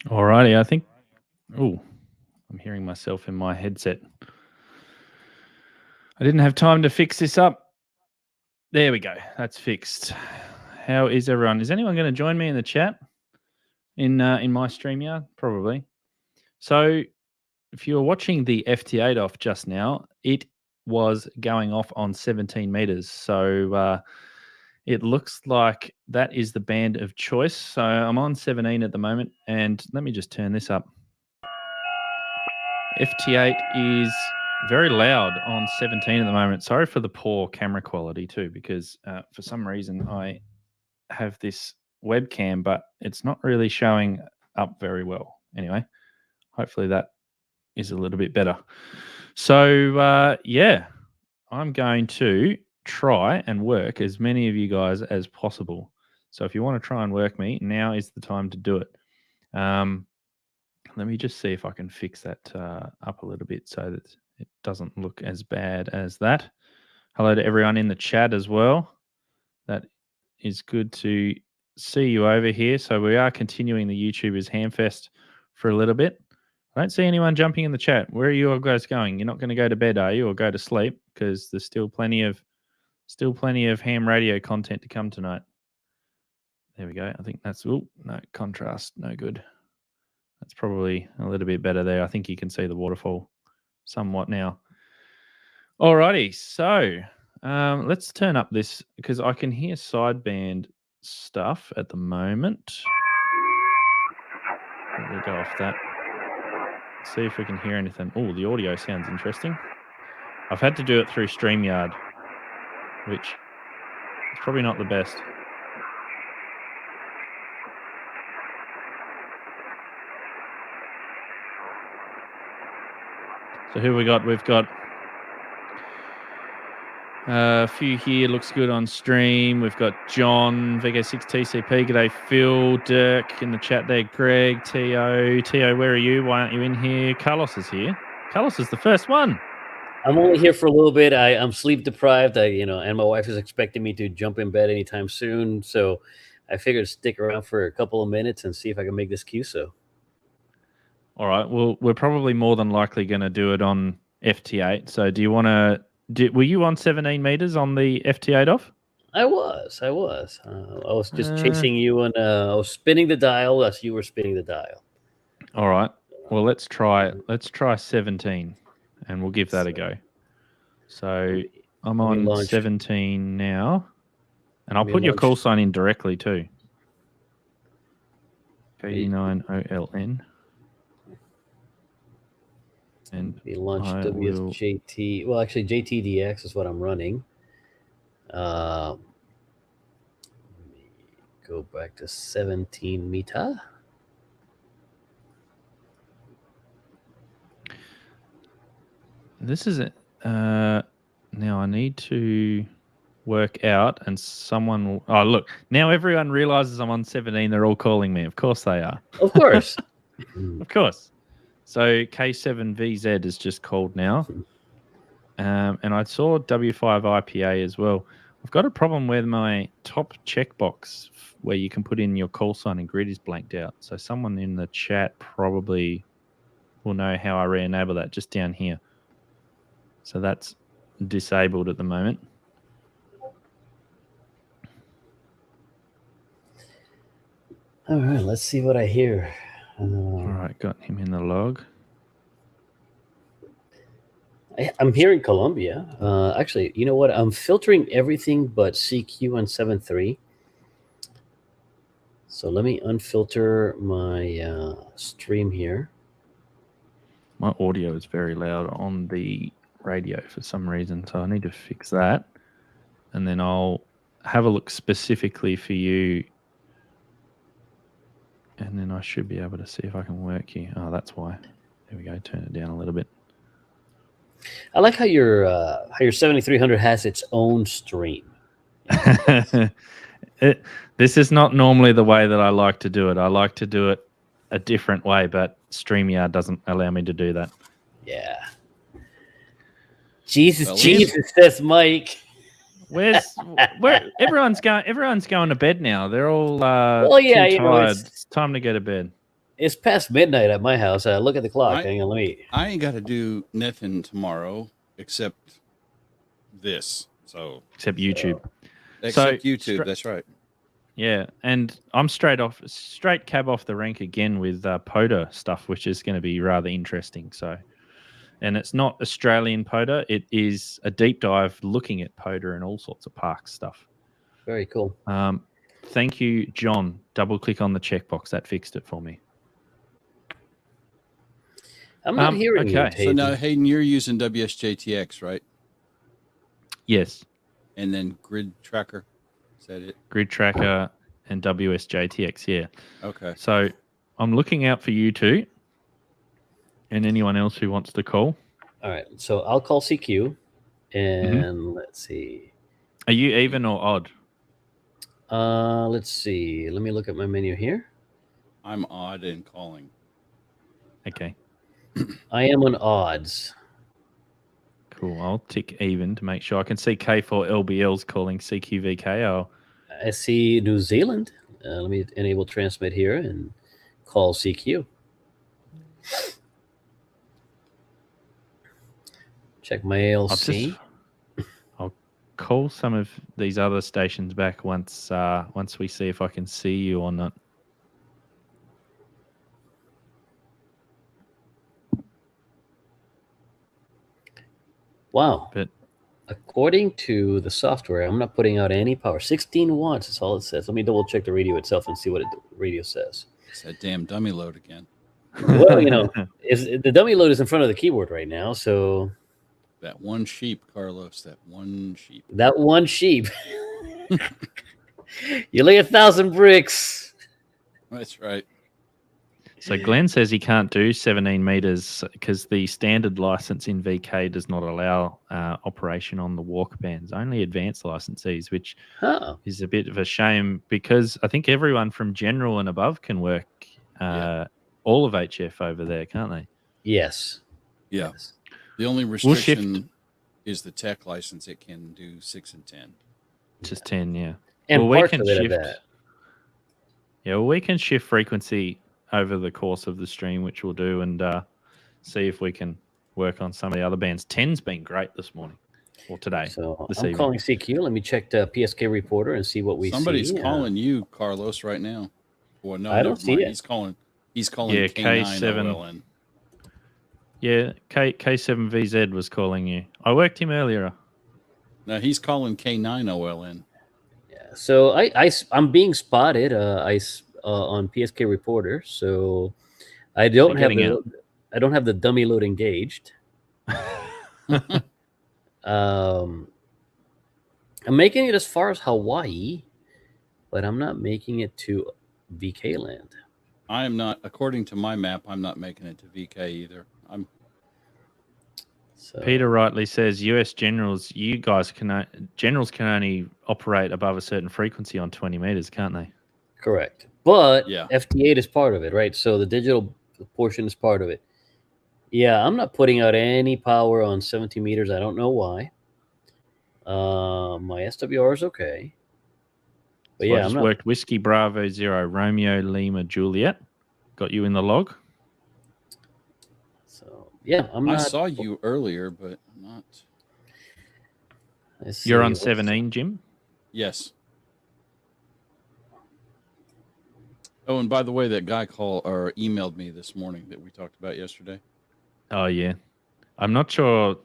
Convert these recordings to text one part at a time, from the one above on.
Alrighty, I think. Oh, I'm hearing myself in my headset. I didn't have time to fix this up. There we go. That's fixed. How is everyone? Is anyone going to join me in the chat in my StreamYard? Probably. So, if you were watching the FT8 off just now, it was going off on 17 meters. So it looks like that is the band of choice. So I'm on 17 at the moment, and let me just turn this up. FT8 is very loud on 17 at the moment. Sorry for the poor camera quality too, because for some reason I have this webcam, but it's not really showing up very well. Anyway, hopefully that is a little bit better. So yeah, I'm going to try and work as many of you guys as possible. So if you want to try and work me, now is the time to do it. Let me just see if I can fix that up a little bit so that it doesn't look as bad as that. Hello to everyone in the chat as well. That is good to see you over here. So we are continuing the YouTubers Hamfest for a little bit. I don't see anyone jumping in the chat. Where are you all guys going? You're not going to go to bed, are you, or go to sleep? Because there's still plenty of ham radio content to come tonight. There we go. I think that's no contrast, no good. That's probably a little bit better there. I think you can see the waterfall somewhat now. Alrighty, so let's turn up this because I can hear sideband stuff at the moment. We'll go off that. See if we can hear anything. Oh, the audio sounds interesting. I've had to do it through StreamYard, which is probably not the best. So who we got? We've got a few here. Looks good on stream. We've got John, VK6TCP. G'day, Phil, Dirk in the chat there. Greg, T.O. T.O., where are you? Why aren't you in here? Carlos is here. Carlos is the first one. I'm only here for a little bit. I'm sleep deprived. And my wife is expecting me to jump in bed anytime soon. So I figured stick around for a couple of minutes and see if I can make this QSO. All right. Well, we're probably more than likely going to do it on FT8. So do you want to... Were you on 17 meters on the FT8 off? I was. I was just chasing you, and I was spinning the dial as you were spinning the dial. All right. Well, let's try 17, and we'll give that a go. So I'm on 17 now, and I'll put your call sign in directly too. 89OLN. And we launched WSJT. Well, actually, JTDX is what I'm running. Let me go back to 17 meter. This is it. Now I need to work out, and someone will... Oh, look. Now everyone realizes I'm on 17. They're all calling me. Of course they are. Of course. Of course. So K7VZ is just called now. And I saw W5 IPA as well. I've got a problem with my top checkbox where you can put in your call sign and grid is blanked out. So someone in the chat probably will know how I re-enable that just down here. So that's disabled at the moment. All right, let's see what I hear. All right, got him in the log. I'm hearing Columbia. Actually, you know what? I'm filtering everything but CQ and 7.3. So let me unfilter my stream here. My audio is very loud on the radio for some reason, so I need to fix that. And then I'll have a look specifically for you. And then I should be able to see if I can work here. Oh, that's why. There we go. Turn it down a little bit. I like how your 7300 has its own stream. This is not normally the way that I like to do it. I like to do it a different way, but StreamYard doesn't allow me to do that. Yeah. Jesus, says Mike. Where everyone's going to bed now. They're all too tired. It's time to go to bed. It's past midnight at my house. Look at the clock. Hang on, let me. I ain't got to do nothing tomorrow except this. So except YouTube. Except YouTube. That's right. Yeah, and I'm straight cab off the rank again with POTA stuff, which is going to be rather interesting. So, and it's not Australian POTA; it is a deep dive looking at POTA and all sorts of park stuff. Very cool. Thank you, John. Double click on the checkbox. That fixed it for me. I'm not hearing you, So now, Hayden, you're using WSJTX, right? Yes. And then Grid Tracker. Is that it? Grid Tracker and WSJTX, yeah. Okay. So I'm looking out for you two and anyone else who wants to call. All right. So I'll call CQ and let's see. Are you even or odd? Let's see. Let me look at my menu here. I'm odd and calling. Okay. I am on odds. Cool. I'll tick even to make sure. I can see K4LBL's calling CQVK. I see New Zealand. Let me enable transmit here and call CQ. Check my ALC. I'll call some of these other stations back once we see if I can see you or not. Wow. But according to the software, I'm not putting out any power. 16 watts is all it says. Let me double check the radio itself and see what the radio says. It's that damn dummy load again. Well, the dummy load is in front of the keyboard right now, so... That one sheep, Carlos, that one sheep. That one sheep. You lay 1,000 bricks. That's right. So Glenn says he can't do 17 meters because the standard license in VK does not allow operation on the walk bands, only advanced licensees, which is a bit of a shame because I think everyone from general and above can work all of HF over there, can't they? Yes. Yeah. Yes. The only restriction is the tech license. It can do 6 and 10. Just 10, yeah. And we can shift. Yeah, well, we can shift frequency over the course of the stream, which we'll do, and see if we can work on some of the other bands. 10's been great this morning or today. So I'm calling CQ. Let me check the PSK reporter and see what we Somebody's see. Somebody's calling you, Carlos, right now. Well, no, I don't see it. He's calling. Yeah, K7. Yeah, K7VZ was calling you. I worked him earlier. No, he's calling K9OLN. Yeah, so I'm being spotted. On PSK reporter, so I don't have the dummy load engaged. I'm making it as far as Hawaii, but I'm not making it to VK land. I am not, according to my map, I'm not making it to VK either. Peter rightly says US generals, generals can only operate above a certain frequency on 20 meters, can't they? Correct. But FT8 is part of it, right? So the digital portion is part of it. Yeah, I'm not putting out any power on 70 meters. I don't know why. My SWR is okay. But so I just worked Whiskey Bravo 0 Romeo Lima Juliet. Got you in the log. So yeah, I saw you earlier, but not. You're on 17, Jim? Yes. Oh, and by the way, that guy called or emailed me this morning that we talked about yesterday. Oh, yeah. I'm not sure.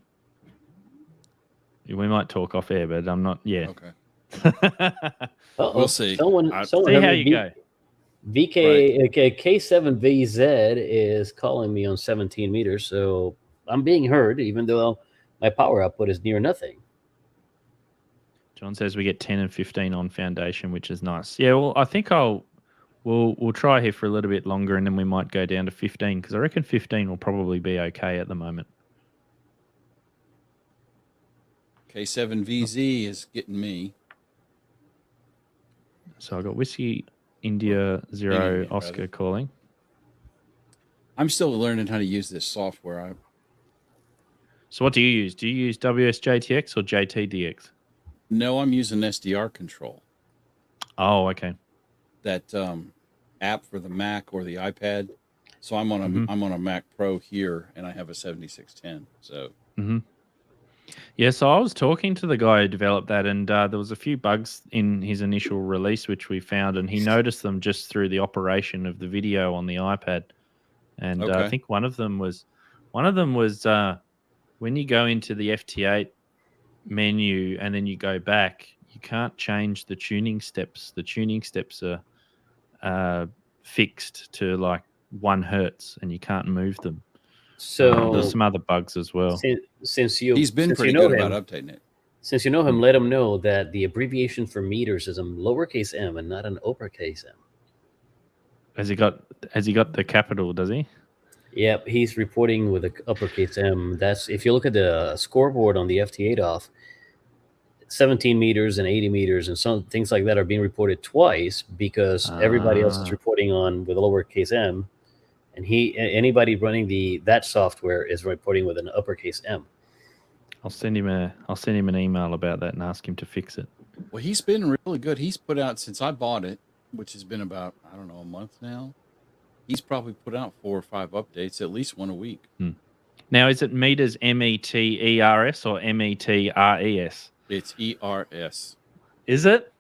We might talk off air, but I'm not. Yeah. Okay. We'll see. Someone see how you go. VK, right. Okay, K7VZ is calling me on 17 meters, so I'm being heard, even though my power output is near nothing. John says we get 10 and 15 on foundation, which is nice. Yeah, well, I think We'll try here for a little bit longer, and then we might go down to 15 because I reckon 15 will probably be okay at the moment. K7VZ is getting me. So I got Whiskey India 0 Oscar calling. I'm still learning how to use this software. So what do you use? Do you use WSJTX or JTDX? No, I'm using SDR control. Oh, okay. That app for the Mac or the iPad. So I'm on a Mac Pro here, and I have a 7610. So Yeah, so I was talking to the guy who developed that, and there was a few bugs in his initial release which we found, and he noticed them just through the operation of the video on the iPad. And I think one of them was when you go into the FT8 menu and then you go back, you can't change the tuning steps. The tuning steps are fixed to like 1 hertz, and you can't move them. So there's some other bugs as well. Since he's been pretty good about updating it. Since you know him, let him know that the abbreviation for meters is a lowercase m and not an uppercase m. Has he got the capital? Does he? Yep, he's reporting with an uppercase M. That's if you look at the scoreboard on the FT8 off, 17 meters and 80 meters and some things like that are being reported twice because everybody else is reporting on with a lowercase m, and anybody running that software is reporting with an uppercase M. I'll send him an email about that and ask him to fix it. Well, he's been really good. He's put out, since I bought it, which has been about, I don't know, a month now, he's probably put out 4 or 5 updates, at least 1 a week. Now, is it meters METERS or METRES? It's ERS. Is it?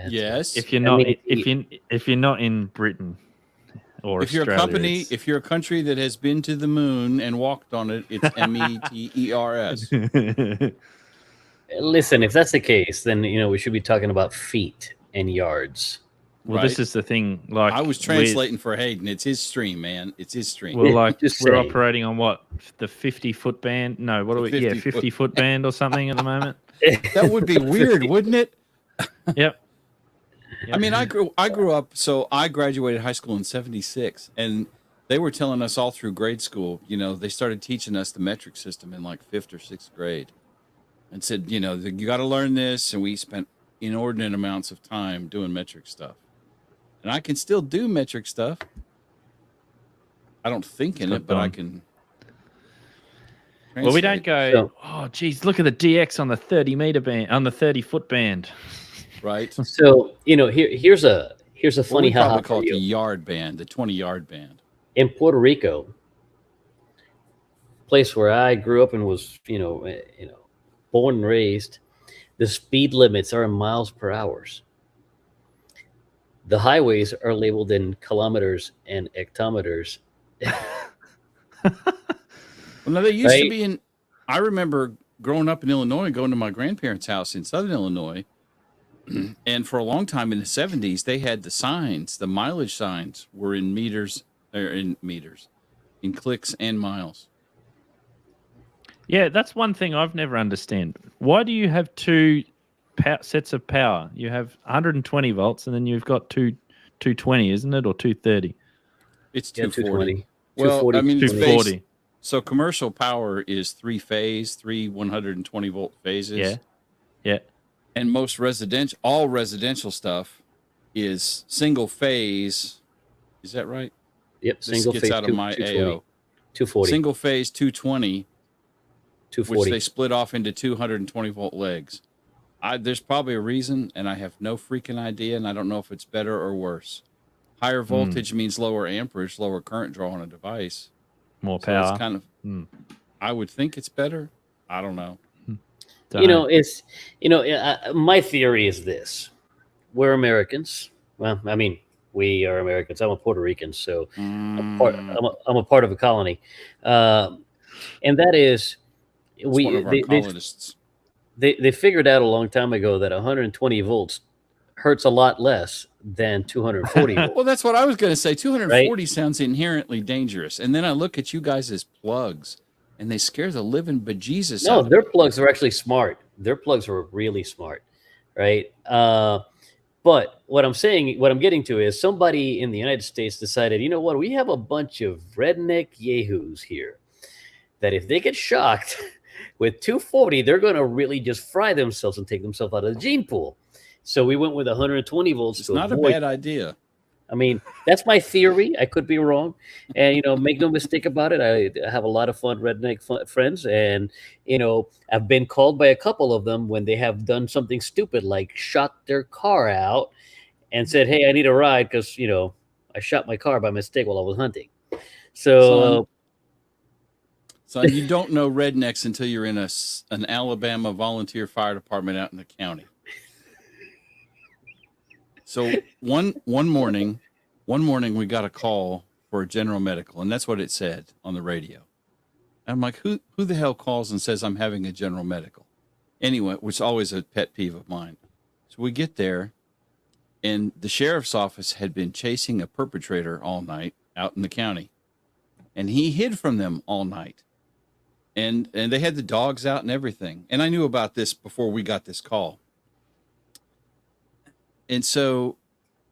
Yes. If you're not in Britain or if you're Australia, if you're a country that has been to the moon and walked on it, it's METERS. Listen, if that's the case, then we should be talking about feet and yards. Well, This is the thing. Like I was translating for Hayden. It's his stream, man. It's his stream. Well, like we're operating on what, the 50-foot band? No, what are we? 50-foot band or something at the moment. That would be weird, wouldn't it? Yep. I mean, I grew up. So I graduated high school in '76, and they were telling us all through grade school. They started teaching us the metric system in like 5th or 6th grade, and said, you got to learn this. And we spent inordinate amounts of time doing metric stuff. And I can still do metric stuff. I don't think in it, but I can. Well, we don't go, oh, geez, look at the DX on the 30-meter band, on the 30-foot band. Right. So, here's a funny how we call it the yard band, the 20-yard band. In Puerto Rico, place where I grew up and was, born and raised, the speed limits are in miles per hour. The highways are labeled in kilometers and hectometers. Well, no, they used to be in. I remember growing up in Illinois, going to my grandparents' house in Southern Illinois, and for a long time in the 70s, they had the signs. The mileage signs were in meters, in clicks and miles. Yeah, that's one thing I've never understood. Why do you have 2 sets of power? You have 120 volts, and then you've got 220, isn't it, or 230? It's 240. 240. Well, I mean, 240. So commercial power is 3-phase, 3 120 volt phases. Yeah. And all residential stuff is single phase. Is that right? Yep. This gets out of my AO. 240. Single phase 220, 240. which they split off into 220 volt legs. There's probably a reason, and I have no freaking idea, and I don't know if it's better or worse. Higher voltage means lower amperage, lower current draw on a device. More power. It's kind of, I would think it's better. I don't know. My theory is this. We're Americans. Well, I mean, we are Americans. I'm a Puerto Rican, so I'm a part of a colony. And that is, one of our colonists. They figured out a long time ago that 120 volts hurts a lot less than 240 volts. Well, that's what I was going to say. 240 sounds inherently dangerous. And then I look at you guys as plugs, and they scare the living bejesus out of me. No, their plugs are actually smart. Their plugs are really smart, right? But what I'm getting to is somebody in the United States decided, you know what, we have a bunch of redneck yahoos here that if they get shocked with 240, they're going to really just fry themselves and take themselves out of the gene pool. So we went with 120 volts. It's not a bad idea. I mean, that's my theory. I could be wrong. And, make no mistake about it. I have a lot of fun redneck friends. And, I've been called by a couple of them when they have done something stupid, like shot their car out and said, hey, I need a ride because, I shot my car by mistake while I was hunting. So, Son, you don't know rednecks until you're in an Alabama volunteer fire department out in the county. So one morning we got a call for a General Medical, and that's what it said on the radio. I'm like, who the hell calls and says I'm having a General Medical? Anyway, which is always a pet peeve of mine. So we get there, and the sheriff's office had been chasing a perpetrator all night out in the county, and he hid from them all night. And they had the dogs out and everything. And I knew about this before we got this call. And so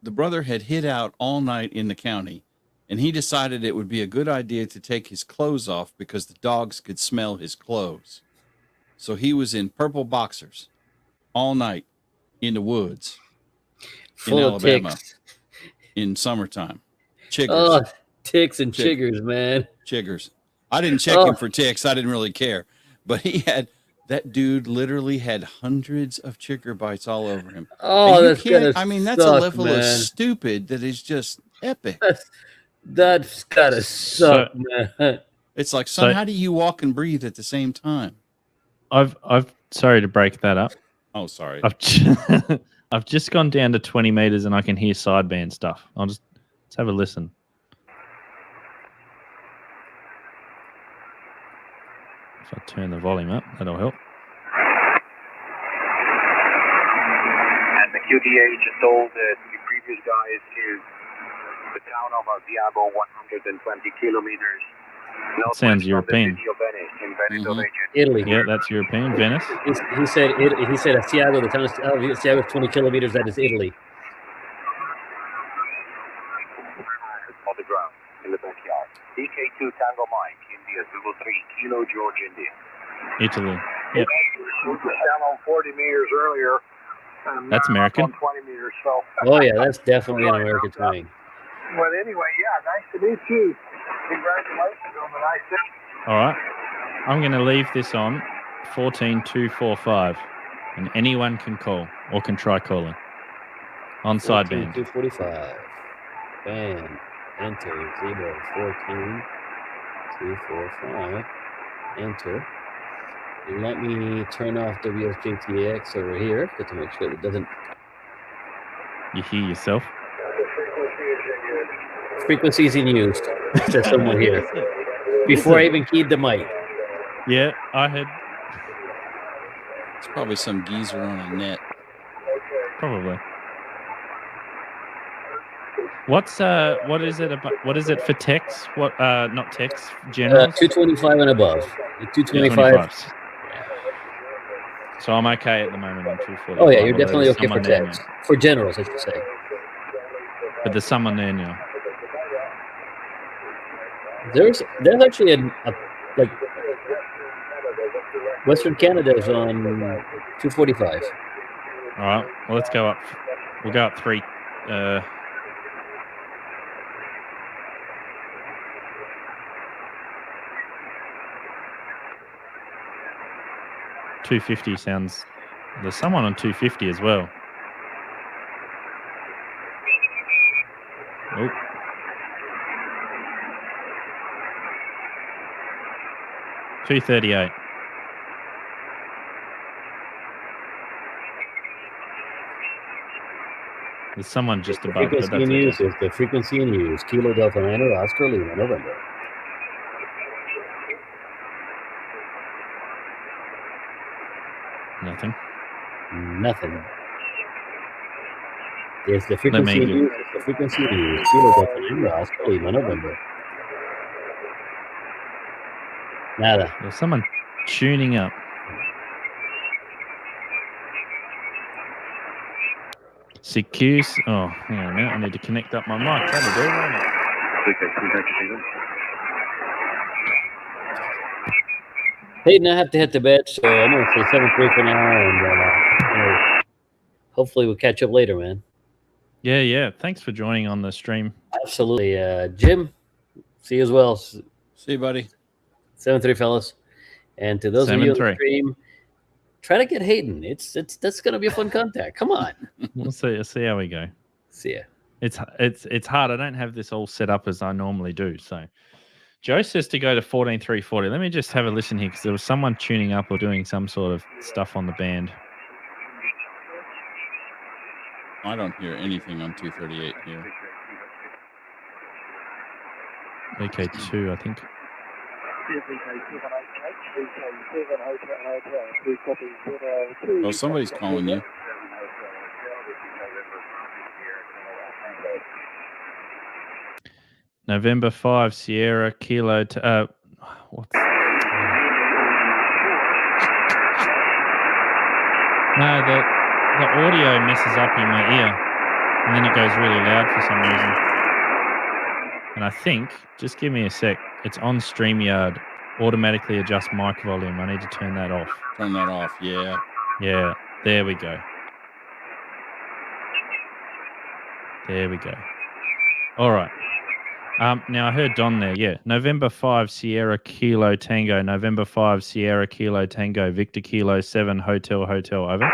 the brother had hid out all night in the county, and he decided it would be a good idea to take his clothes off because the dogs could smell his clothes. So he was in purple boxers all night in the woods full in of Alabama ticks. in summertime. Chiggers. Oh, ticks and chiggers, man. Chiggers. I didn't check him for ticks. I didn't really care. But that dude literally had hundreds of chigger bites all over him. Oh, that's gotta that's a level of stupid that is just epic. That's gotta suck, man. It's like, son, how do you walk and breathe at the same time? I've sorry to break that up. Oh, sorry. I've just gone down to 20 meters and I can hear sideband stuff. Let's have a listen. If I turn the volume up, that'll help. And the QTA just told the previous guys is the town of Asiago, 120 kilometers. Sounds European. Italy. Yeah, that's European. Venice. He said Asiago, the town of Asiago is 20 kilometers. That is Italy. On the ground in the backyard. DK2 Tango Mike, India, Zulu 3, Kilo George, India. Italy. Yep. Down on 40 meters earlier. That's American. On 20 meters, so. Oh, yeah, that's definitely an American twang. But anyway, yeah, nice to meet you. Congratulations on the nice day. All right. I'm going to leave this on 14245, and anyone can call or can try calling on sideband. 245. Band. Enter. 14245. Enter. Let me turn off WSJTX over here to make sure it doesn't. You hear yourself? Frequencies in use. Says somewhere here. Before I even keyed the mic. Yeah, I had. It's probably some geezer on a net. Probably. What is it about? What is it for techs? What not techs, generals? 225 and above. 225. So I'm okay at the moment on 240. Oh yeah, you're definitely okay for techs. For generals, I should say. But there's someone there now. There's actually a like Western Canada is on 245. All right. Well, let's go up. We'll go up 3. 250 sounds. There's someone on 250 as well. Oh. $238. There's someone just above. Frequency in use is the frequency in use. Kilo Delta Niner, Oscar Lima, November. Nothing. It's the frequency in use. It's the frequency in use. Kilo Delta Niner, Oscar Lima, November. Nada. There's someone tuning up. CQs. Oh, hang on a minute. I need to connect up my mic. That'll do, won't it? Hayden, I have to hit the bed, so I'm going to say 7-3 for now, and hopefully we'll catch up later, man. Yeah. Thanks for joining on the stream. Absolutely. Jim, see you as well. See you, buddy. 7-3, fellas. And to those of you on the stream, try to get Hayden. That's going to be a fun contact. Come on. We'll see how we go. See ya. It's hard. I don't have this all set up as I normally do, so Joe says to go to 14,340. Let me just have a listen here because there was someone tuning up or doing some sort of stuff on the band. I don't hear anything on 238 here. VK2, I think. Oh, somebody's calling you. November 5, Sierra Kilo. What's? No, the audio messes up in my ear, and then it goes really loud for some reason. And I think, just give me a sec, it's on StreamYard. Automatically adjust mic volume. I need to turn that off. Turn that off, yeah. Yeah, there we go. There we go. All right. Now I heard Don there. Yeah, November 5 Sierra Kilo Tango. November 5 Sierra Kilo Tango. Victor Kilo 7 Hotel over.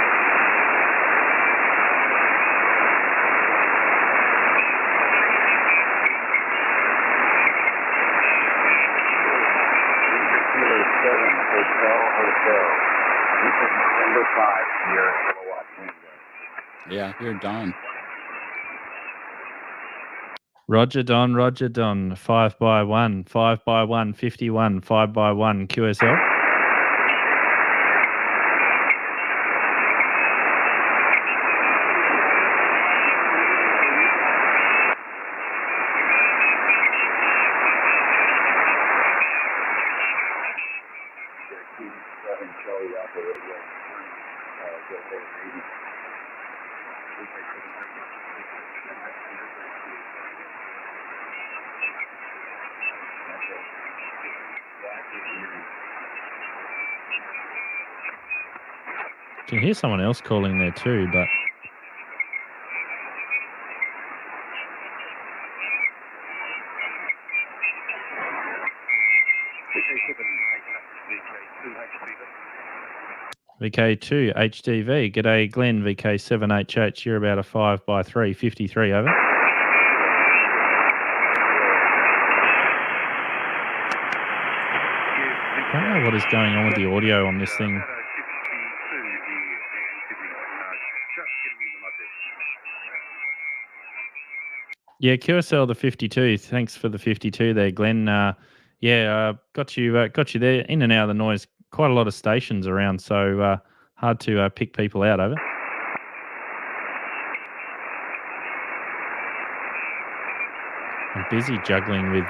Yeah, here, Don. Roger Don. 5x1, 5x1, 51, 5x1, QSL. Can hear someone else calling there too, but VK2 HDV. G'day, Glenn. VK7HH. You're about a 5x3, 53 over. I don't know what is going on with the audio on this thing. Yeah, QSL the 52. Thanks for the 52 there, Glenn. Got you there. In and out of the noise. Quite a lot of stations around, so hard to pick people out. Over. I'm busy juggling with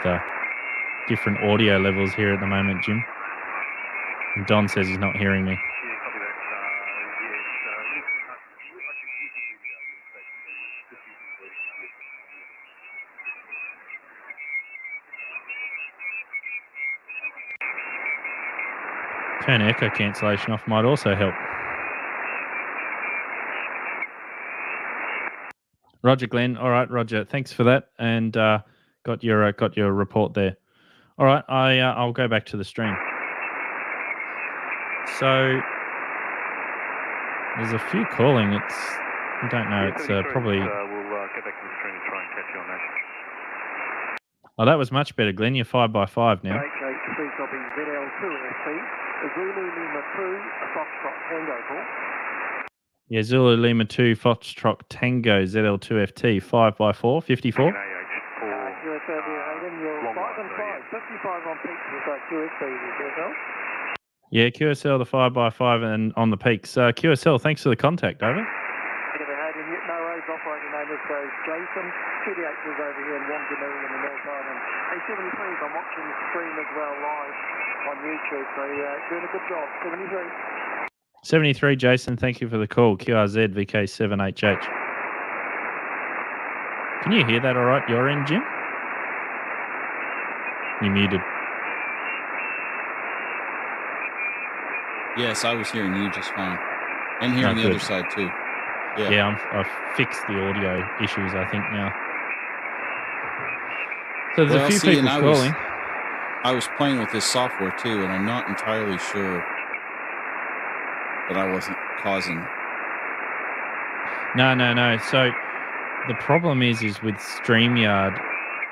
different audio levels here at the moment, Jim. And Don says he's not hearing me. Turn echo cancellation off might also help. Roger, Glenn. All right, Roger. Thanks for that, and got your report there. All right, I'll go back to the stream. So there's a few calling. I don't know. It's probably. We'll go back to the stream and try and catch you on that. Oh, that was much better, Glenn. You're 5x5 now. Yeah, Zulu Lima 2 Foxtrot Tango ZL2 FT 5x4 54. Yeah, QSL the 5x5 and on the peaks. QSL, thanks for the contact. Over. Operating name is Jason. 2 the actors over here in Wanganoo in the North Island. Hey, 73, I'm watching the stream as well live on YouTube, so doing a good job. 73. 73, Jason, thank you for the call. QRZ VK7HH. Can you hear that all right, your end, Jim? You're muted. Yes, I was hearing you just fine. And hearing the other side too. Yeah, I've fixed the audio issues, I think, now. So there's a few people calling. I was playing with this software too, and I'm not entirely sure that I wasn't causing. No. So the problem is with StreamYard.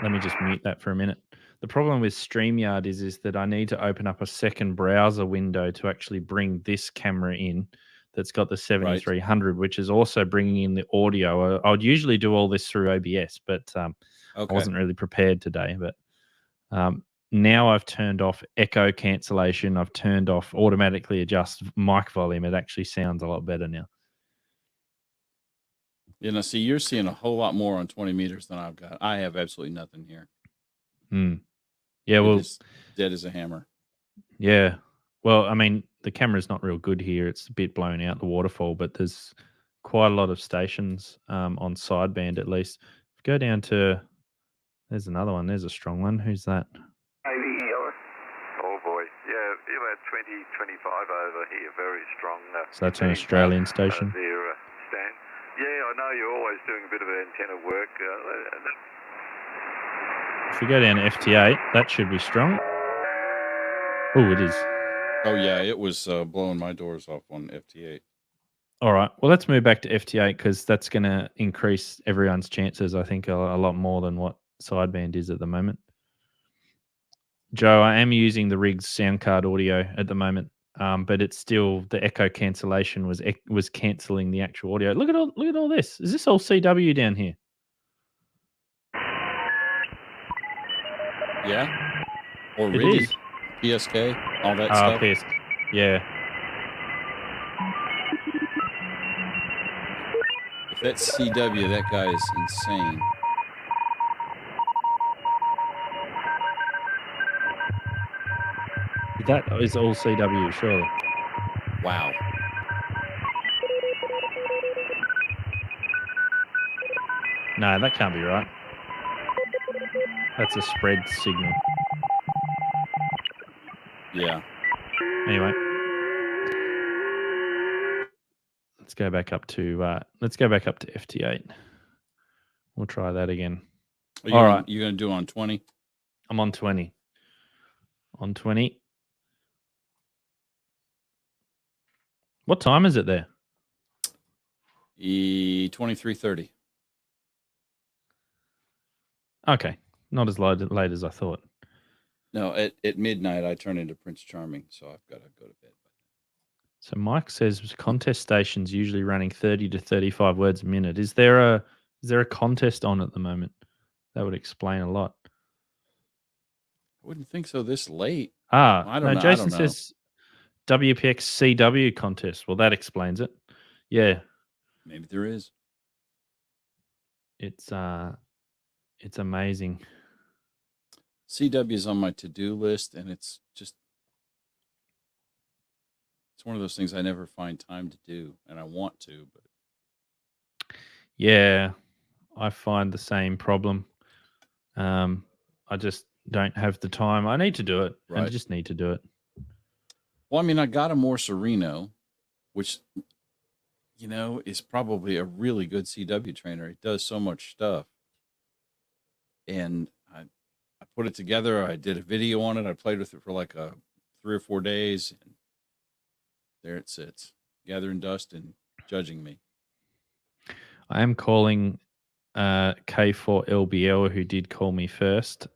Let me just mute that for a minute. The problem with StreamYard is that I need to open up a second browser window to actually bring this camera in that's got the 7300, which is also bringing in the audio. I would usually do all this through OBS, but I wasn't really prepared today. But now I've turned off echo cancellation. I've turned off automatically adjust mic volume. It actually sounds a lot better now. You know, see, you're seeing a whole lot more on 20 meters than I've got. I have absolutely nothing here. Yeah, well, it's dead as a hammer. Yeah. Well, I mean, the camera's not real good here. It's a bit blown out, the waterfall, but there's quite a lot of stations on sideband at least. Go down to, there's another one. There's a strong one. Who's that? Oh boy, yeah, about 20, 25 over here, very strong. So that's an Australian station. Their stand. Yeah, I know you're always doing a bit of antenna work. If we go down to FT8, that should be strong. Oh, it is. Oh, yeah, it was blowing my doors off on FT8. All right. Well, let's move back to FT8 because that's going to increase everyone's chances, I think, a lot more than what sideband is at the moment. Joe, I am using the Riggs sound card audio at the moment, but it's still the echo cancellation was cancelling the actual audio. Look at all this. Is this all CW down here? Yeah. Or It Riggs, is. PSK, all that stuff. PSK. Yeah. If that's CW, that guy is insane. That is all CW, surely. Wow. No, that can't be right. That's a spread signal. Yeah. Anyway, let's go back up to FT8. We'll try that again. All right, you're gonna do it on 20. I'm on 20. On 20. What time is it there? 23:30. Okay, not as late as I thought. No, at midnight I turn into Prince Charming, so I've got to go to bed. So Mike says contest stations usually running 30 to 35 words a minute. Is there a contest on at the moment? That would explain a lot. I wouldn't think so this late. I don't know. Jason says WPX CW contest. Well, that explains it. Yeah. Maybe there is. It's amazing. CW is on my to-do list, and it's one of those things I never find time to do, and I want to, but yeah, I find the same problem. I just don't have the time. I need to do it. Right. I just need to do it. Well, I mean, I got a more Sereno, which, you know, is probably a really good CW trainer. It does so much stuff. And I put it together. I did a video on it. I played with it for like 3 or 4 days. And there it sits, gathering dust and judging me. I am calling K4LBL, who did call me first.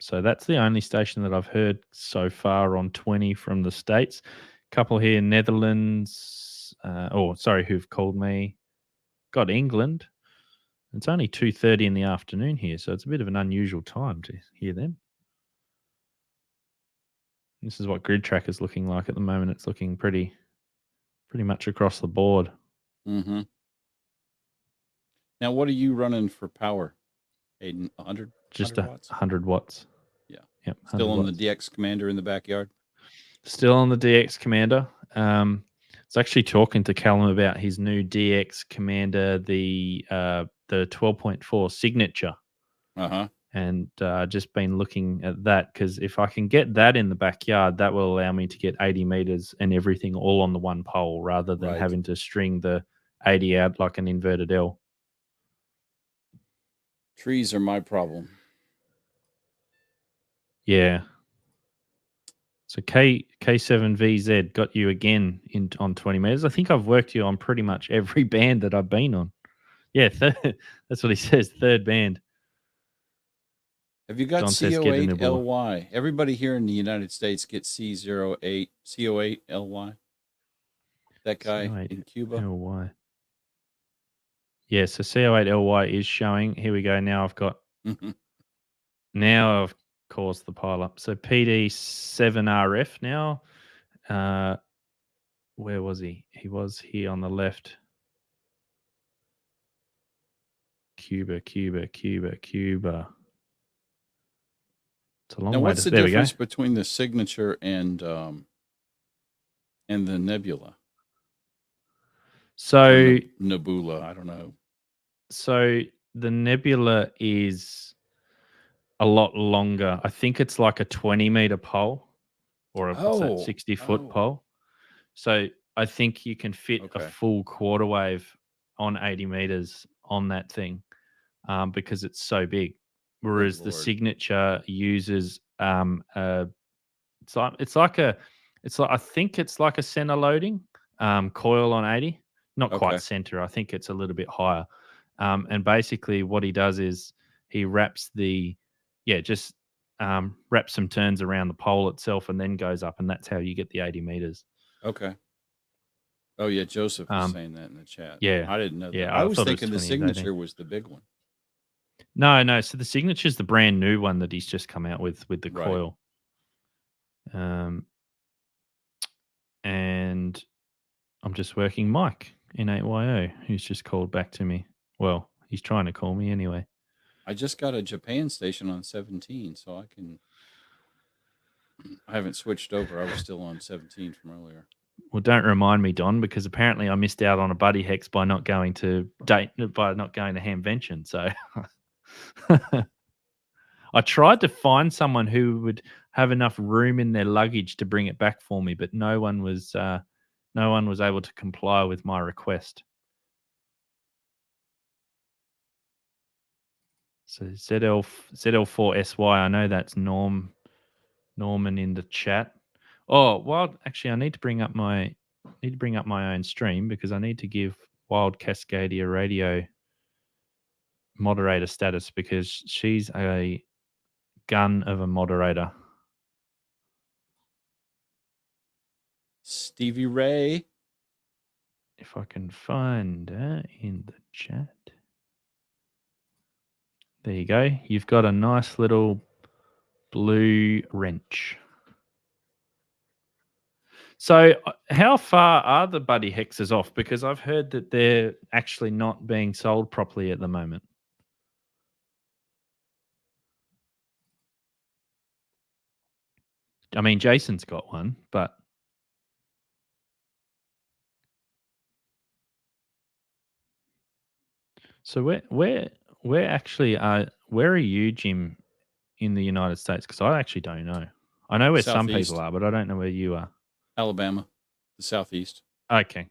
So that's the only station that I've heard so far on 20 from the States. Couple here, Netherlands. Who've called me. Got England. It's only 2:30 in the afternoon here, so it's a bit of an unusual time to hear them. This is what Grid Track is looking like at the moment. It's looking pretty much across the board. Mm-hmm. Now, what are you running for power, Hayden? 100? Just 100 watts? 100 watts. Yeah. Yep. Still on the DX Commander in the backyard? Still on the DX Commander. I was actually talking to Callum about his new DX Commander, the 12.4 Signature. Uh-huh. And just been looking at that because if I can get that in the backyard, that will allow me to get 80 meters and everything all on the one pole rather than having to string the 80 out like an inverted L. Trees are my problem. Yeah. So K7VZ got you again on 20 meters. I think I've worked you on pretty much every band that I've been on. Yeah, that's what he says, third band. Have you got Don says get a nibble. C08LY? Everybody here in the United States gets C08LY. That guy in Cuba. LY. Yeah, so C08LY is showing. Here we go. Now I've got. Now I've caused the pile up. So PD7RF now. Where was he? He was here on the left. Cuba. It's a long Now, way what's to. the There we go. difference between the signature and the nebula? So nebula, I don't know. So the nebula is a lot longer. I think it's like a 20-meter pole, or what's that, 60-foot pole. So I think you can fit a full quarter wave on 80 meters on that thing, because it's so big. Whereas the signature uses I think it's like a center loading coil on 80, not quite center. I think it's a little bit higher. And basically what he does is he wraps wraps some turns around the pole itself and then goes up, and that's how you get the 80 meters. Okay. Oh yeah, Joseph was saying that in the chat. Yeah, I didn't know that. Yeah, I was thinking the 20 signature was the big one. No. So the signature's the brand new one that he's just come out with the coil. And I'm just working Mike N8YO, who's just called back to me. Well, he's trying to call me anyway. I just got a Japan station on 17, so I haven't switched over. I was still on 17 from earlier. Well, don't remind me, Don, because apparently I missed out on a buddy hex by not going to Hamvention. So I tried to find someone who would have enough room in their luggage to bring it back for me, but no one was able to comply with my request. So ZL4SY, I know that's Norman in the chat. Oh, well, actually, I need to bring up my own stream because I need to give Wild Cascadia Radio moderator status because she's a gun of a moderator. Stevie Ray. If I can find her in the chat. There you go. You've got a nice little blue wrench. So how far are the buddy hexes off? Because I've heard that they're actually not being sold properly at the moment. I mean, Jason's got one, but so where actually where are you, Jim, in the United States? Because I actually don't know. I know where some people are, but I don't know where you are. Alabama, the southeast. Okay.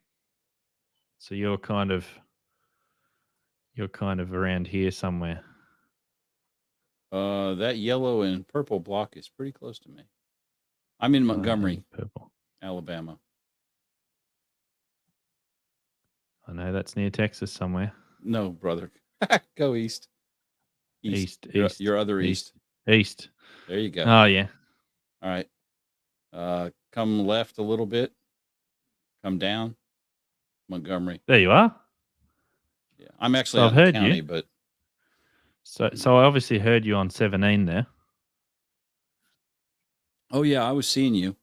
So you're kind of around here somewhere. That yellow and purple block is pretty close to me. I'm in Montgomery, purple, Alabama. I know that's near Texas somewhere. No, brother. Go east. East. Your other east. East. There you go. Oh, yeah. All right. Come left a little bit. Come down. Montgomery. There you are. Yeah. I'm actually I've heard county, you. but So I obviously heard you on 17 there. Oh yeah, I was seeing you.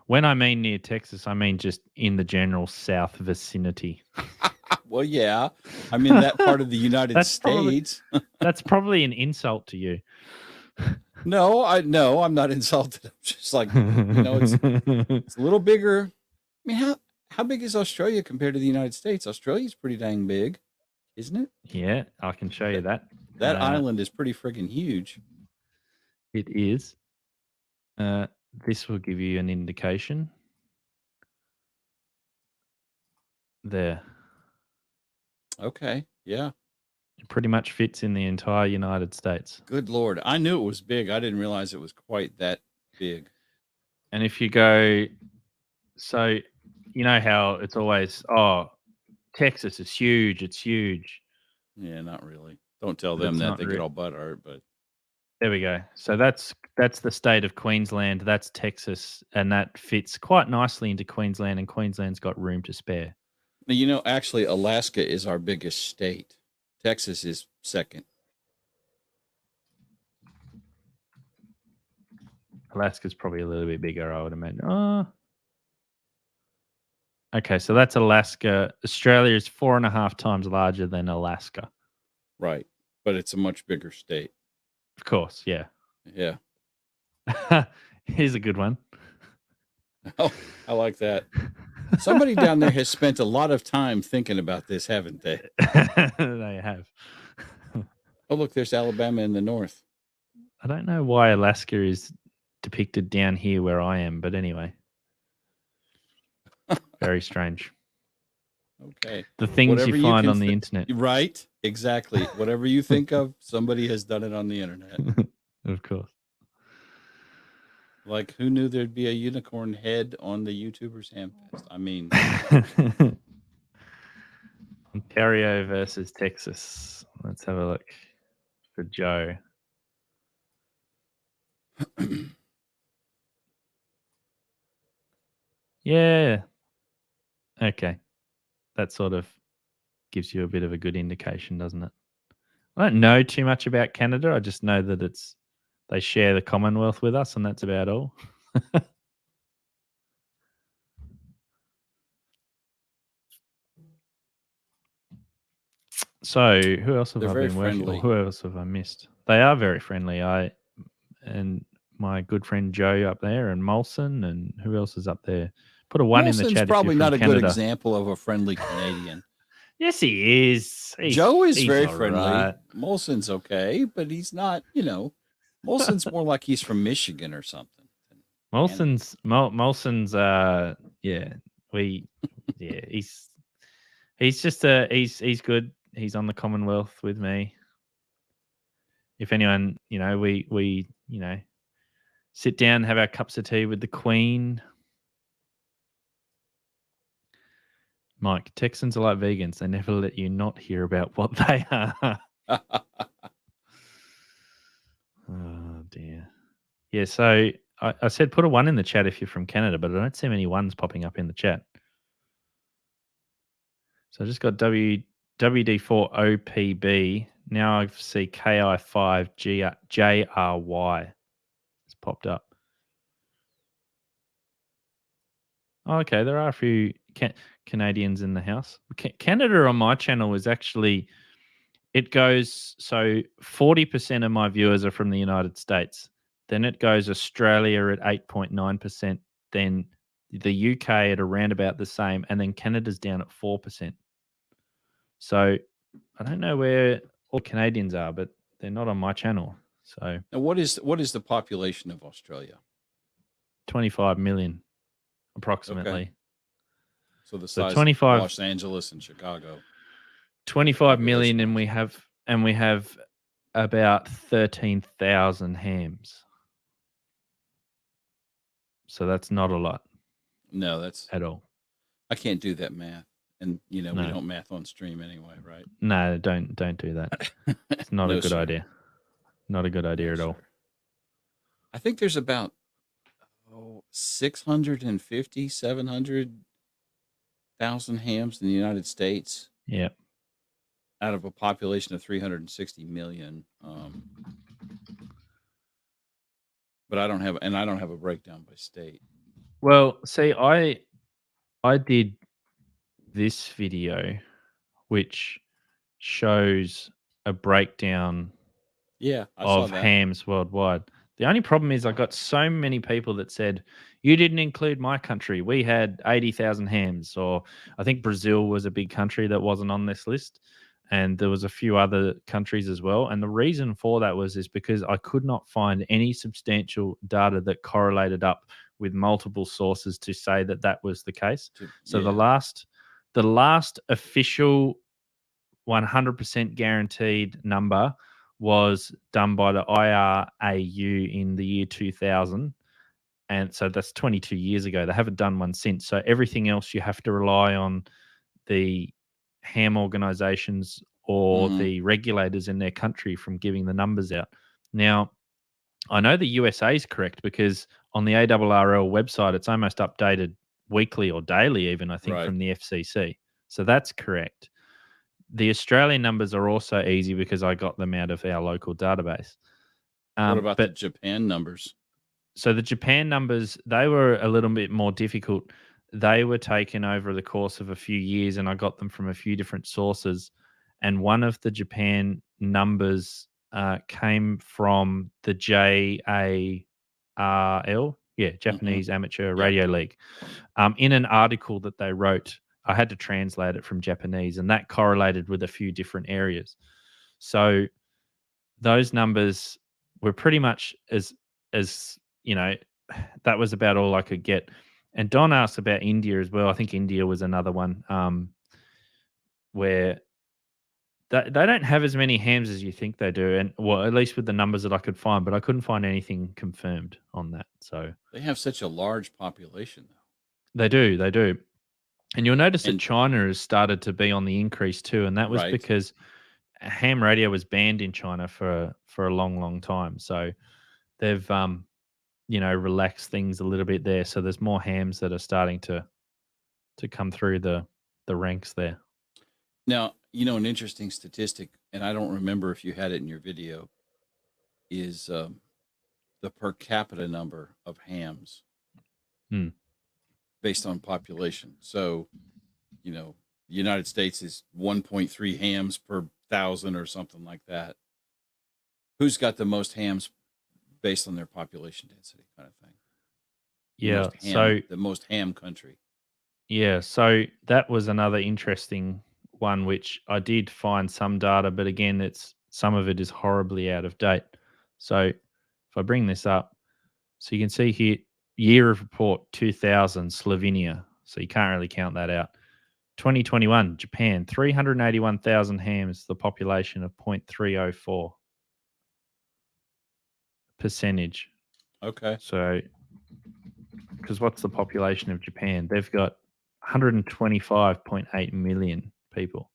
When I mean near Texas, I mean just in the general south vicinity. Well, yeah. I'm in that part of the United States. That's probably an insult to you. No, I'm not insulted. I'm just like, it's a little bigger. I mean, how big is Australia compared to the United States? Australia's pretty dang big, isn't it? Yeah, I can show you that. That island is pretty friggin' huge. It is. This will give you an indication. There. Okay, yeah. It pretty much fits in the entire United States. Good Lord. I knew it was big. I didn't realize it was quite that big. And if you go, so you know how it's always, Texas is huge. It's huge. Yeah, not really. Don't tell But them it's that. not They get all butthurt, but There we go. So that's the state of Queensland. That's Texas, and that fits quite nicely into Queensland. And Queensland's got room to spare. now, actually, Alaska is our biggest state. Texas is second. Alaska's probably a little bit bigger, I would imagine. Oh. Okay, so that's Alaska. Australia is 4.5 times larger than Alaska. Right. But it's a much bigger state. Of course, yeah. Yeah. Here's a good one. Oh, I like that. Somebody down there has spent a lot of time thinking about this, haven't they? They have. Oh, look, there's Alabama in the north. I don't know why Alaska is depicted down here where I am, but anyway. Very strange. Okay. The things Whatever you you find can on the internet. Right. Exactly. Whatever you think of, somebody has done it on the internet. Of course. Like, who knew there'd be a unicorn head on the YouTubers Hamfest? I mean, Ontario versus Texas. Let's have a look for Joe. Yeah. Okay. That sort of gives you a bit of a good indication, doesn't it? I don't know too much about Canada. I just know that they share the Commonwealth with us, and that's about all. So, who else have They're I very been working friendly. with? Who else have I missed? They are very friendly. And my good friend Joe up there, and Molson, and who else is up there? Put a one in the Molson's chat. If probably you're not from a good Canada. example of a friendly Canadian. Yes, he is. Joe is he's very all friendly. right. Molson's okay, but he's not, Molson's more like he's from Michigan or something. Molson's he's just he's good. He's on the Commonwealth with me. If anyone, we sit down, have our cups of tea with the Queen. Mike, Texans are like vegans. They never let you not hear about what they are. Oh dear. Yeah, so I said put a one in the chat if you're from Canada, but I don't see many ones popping up in the chat. So I just got WD4OPB. Now I see KI5JRY. It's popped up. Oh, okay, there are a few Canadians in the house. Canada on my channel is actually, it goes, so 40% of my viewers are from the United States. Then it goes Australia at 8.9%. Then the UK at around about the same. And then Canada's down at 4%. So I don't know where all Canadians are, but they're not on my channel. So Now, what is the population of Australia? 25 million, approximately. Okay. So the size 25 of Los Angeles and Chicago. 25 million, and we have about 13,000 hams. So that's not a lot. No, that's at all. I can't do that math. And we No. don't math on stream anyway, right? No, don't do that. It's not No, a good sir. idea. Not a good idea at all. Sir. I think there's about 650, 700,000 hams in the United States. Yeah. Out of a population of 360 million. But I don't have a breakdown by state. Well, see, I did this video, which shows a breakdown Yeah, I saw of that. hams worldwide. The only problem is I got so many people that said, you didn't include my country. We had 80,000 hams. Or I think Brazil was a big country that wasn't on this list. And there was a few other countries as well. And the reason for that was because I could not find any substantial data that correlated up with multiple sources to say that that was the case. So the last official 100% guaranteed number was done by the IRAU in the year 2000. And so that's 22 years ago. They haven't done one since. So everything else you have to rely on the ham organizations or Mhm. the regulators in their country from giving the numbers out. Now, I know the USA is correct because on the ARRL website, it's almost updated weekly or daily, even, I think, Right. from the FCC. So that's correct. The Australian numbers are also easy because I got them out of our local database. What about the But Japan numbers? so the Japan numbers, they were a little bit more difficult. They were taken over the course of a few years, and I got them from a few different sources. And one of the Japan numbers came from the JARL, Japanese Amateur Radio League. In an article that they wrote, I had to translate it from Japanese, and that correlated with a few different areas. So those numbers were pretty much as that was about all I could get. And Don asked about India as well. I think India was another one where they don't have as many hams as you think they do, and well, at least with the numbers that I could find, but I couldn't find anything confirmed on that. So They have such a large population, though. they do. And you'll notice that And- China has started to be on the increase too, and that was Right. because ham radio was banned in China for a long time. So they've relaxed things a little bit there. So there's more hams that are starting to come through the ranks there. Now, an interesting statistic, and I don't remember if you had it in your video, is the per capita number of hams based on population. So, the United States is 1.3 hams per 1,000 or something like that. Who's got the most hams based on their population density, kind of thing? Yeah. The most ham country. Yeah. So that was another interesting one, which I did find some data, but again, some of it is horribly out of date. So if I bring this up, so you can see here, year of report 2000, Slovenia. So you can't really count that out. 2021, Japan, 381,000 hams, the population of 0.304 percentage. Okay. So, because what's the population of Japan? They've got 125.8 million people.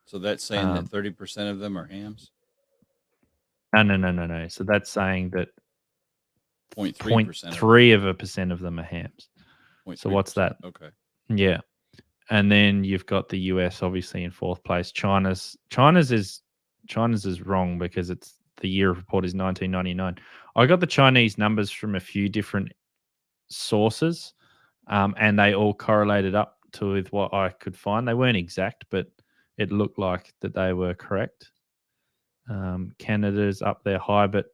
So that's saying that 30% of them are hams? No. So that's saying that 0.3% of them are hams. 0.3%. So what's that? Okay. Yeah. And then you've got the US obviously in fourth place. China's is wrong because it's the year of report is 1999. I got the Chinese numbers from a few different sources, and they all correlated up to with what I could find. They weren't exact, but it looked like that they were correct. Canada's up there high, but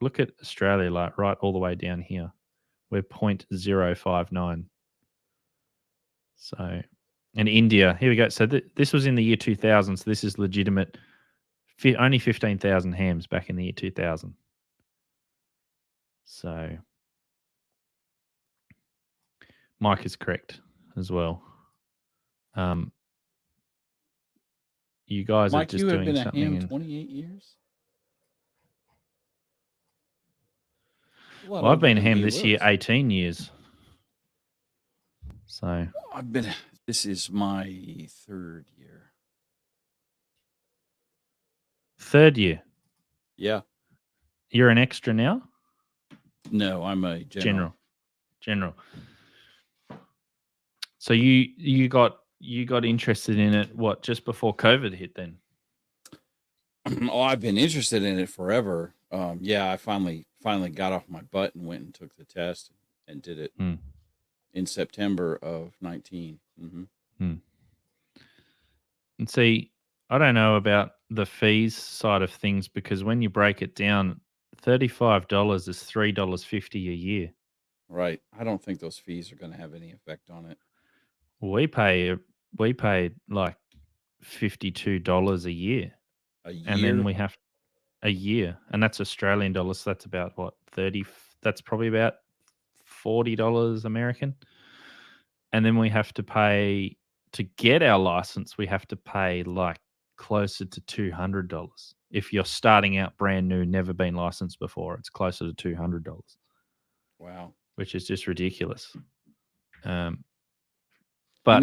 look at Australia, right all the way down here. We're 0.059. So, and India, here we go. So this was in the year 2000. So this is legitimate. Only 15,000 hams back in the year 2000. So Mike is correct as well. You guys Mike, are just you have doing been a something. ham 28 years? Well, I've been ham this year 18 years. So this is my third year. Third year? Yeah. You're an extra now? No, I'm a general. So you got interested in it just before COVID hit then? Oh, I've been interested in it forever. I finally got off my butt and went and took the test and did it in September of 19. And see, I don't know about the fees side of things because when you break it down, $35 is $3.50 a year. Right. I don't think those fees are going to have any effect on it. We pay like $52 a year. A year? And then we have a year, and that's Australian dollars. So that's about what, 30? That's probably about $40 American. And then we have to pay to get our license. We have to pay like closer to $200. If you're starting out brand new, never been licensed before, it's closer to $200. Wow. Which is just ridiculous. But